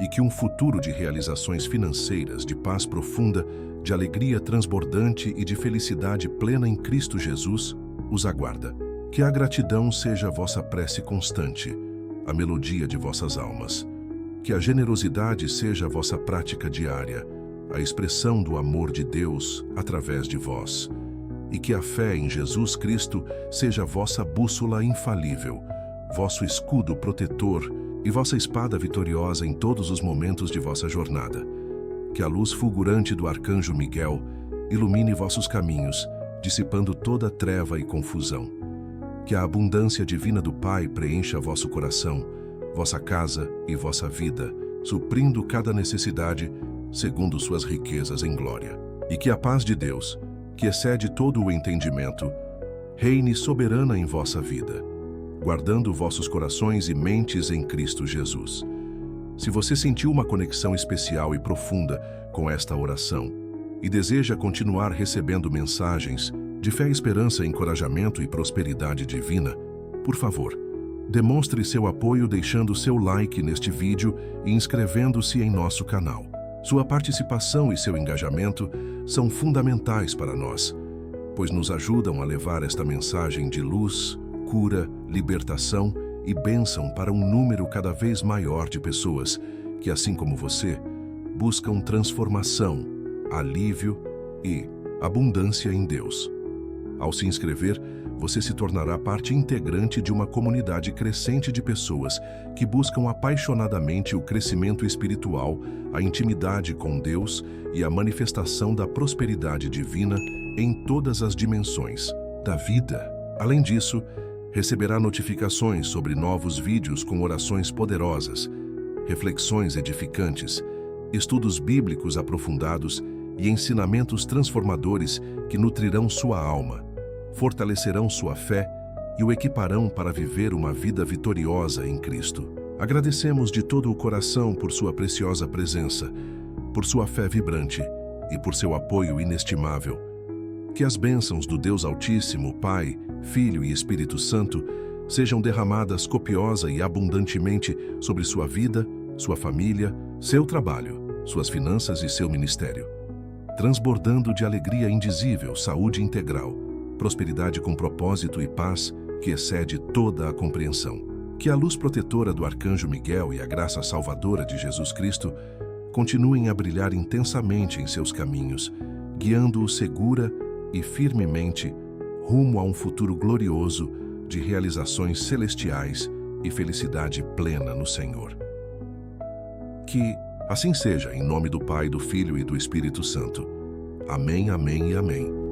e que um futuro de realizações financeiras, de paz profunda, de alegria transbordante e de felicidade plena em Cristo Jesus os aguarda. Que a gratidão seja a vossa prece constante, a melodia de vossas almas. Que a generosidade seja a vossa prática diária, a expressão do amor de Deus através de vós. E que a fé em Jesus Cristo seja vossa bússola infalível, vosso escudo protetor e vossa espada vitoriosa em todos os momentos de vossa jornada. Que a luz fulgurante do Arcanjo Miguel ilumine vossos caminhos, dissipando toda treva e confusão. Que a abundância divina do Pai preencha vosso coração, vossa casa e vossa vida, suprindo cada necessidade segundo suas riquezas em glória. E que a paz de Deus, que excede todo o entendimento, reine soberana em vossa vida, guardando vossos corações e mentes em Cristo Jesus. Se você sentiu uma conexão especial e profunda com esta oração e deseja continuar recebendo mensagens de fé, esperança, encorajamento e prosperidade divina, por favor, demonstre seu apoio deixando seu like neste vídeo e inscrevendo-se em nosso canal. Sua participação e seu engajamento são fundamentais para nós, pois nos ajudam a levar esta mensagem de luz, cura, libertação e bênção para um número cada vez maior de pessoas que, assim como você, buscam transformação, alívio e abundância em Deus. Ao se inscrever, você se tornará parte integrante de uma comunidade crescente de pessoas que buscam apaixonadamente o crescimento espiritual, a intimidade com Deus e a manifestação da prosperidade divina em todas as dimensões da vida. Além disso, receberá notificações sobre novos vídeos com orações poderosas, reflexões edificantes, estudos bíblicos aprofundados e ensinamentos transformadores que nutrirão sua alma, fortalecerão sua fé e o equiparão para viver uma vida vitoriosa em Cristo. Agradecemos de todo o coração por sua preciosa presença, por sua fé vibrante e por seu apoio inestimável. Que as bênçãos do Deus Altíssimo, Pai, Filho e Espírito Santo sejam derramadas copiosa e abundantemente sobre sua vida, sua família, seu trabalho, suas finanças e seu ministério, transbordando de alegria indizível, saúde integral, prosperidade com propósito e paz que excede toda a compreensão. Que a luz protetora do Arcanjo Miguel e a graça salvadora de Jesus Cristo continuem a brilhar intensamente em seus caminhos, guiando-o segura e firmemente rumo a um futuro glorioso de realizações celestiais e felicidade plena no Senhor. Que assim seja, em nome do Pai, do Filho e do Espírito Santo. Amém, amém e amém.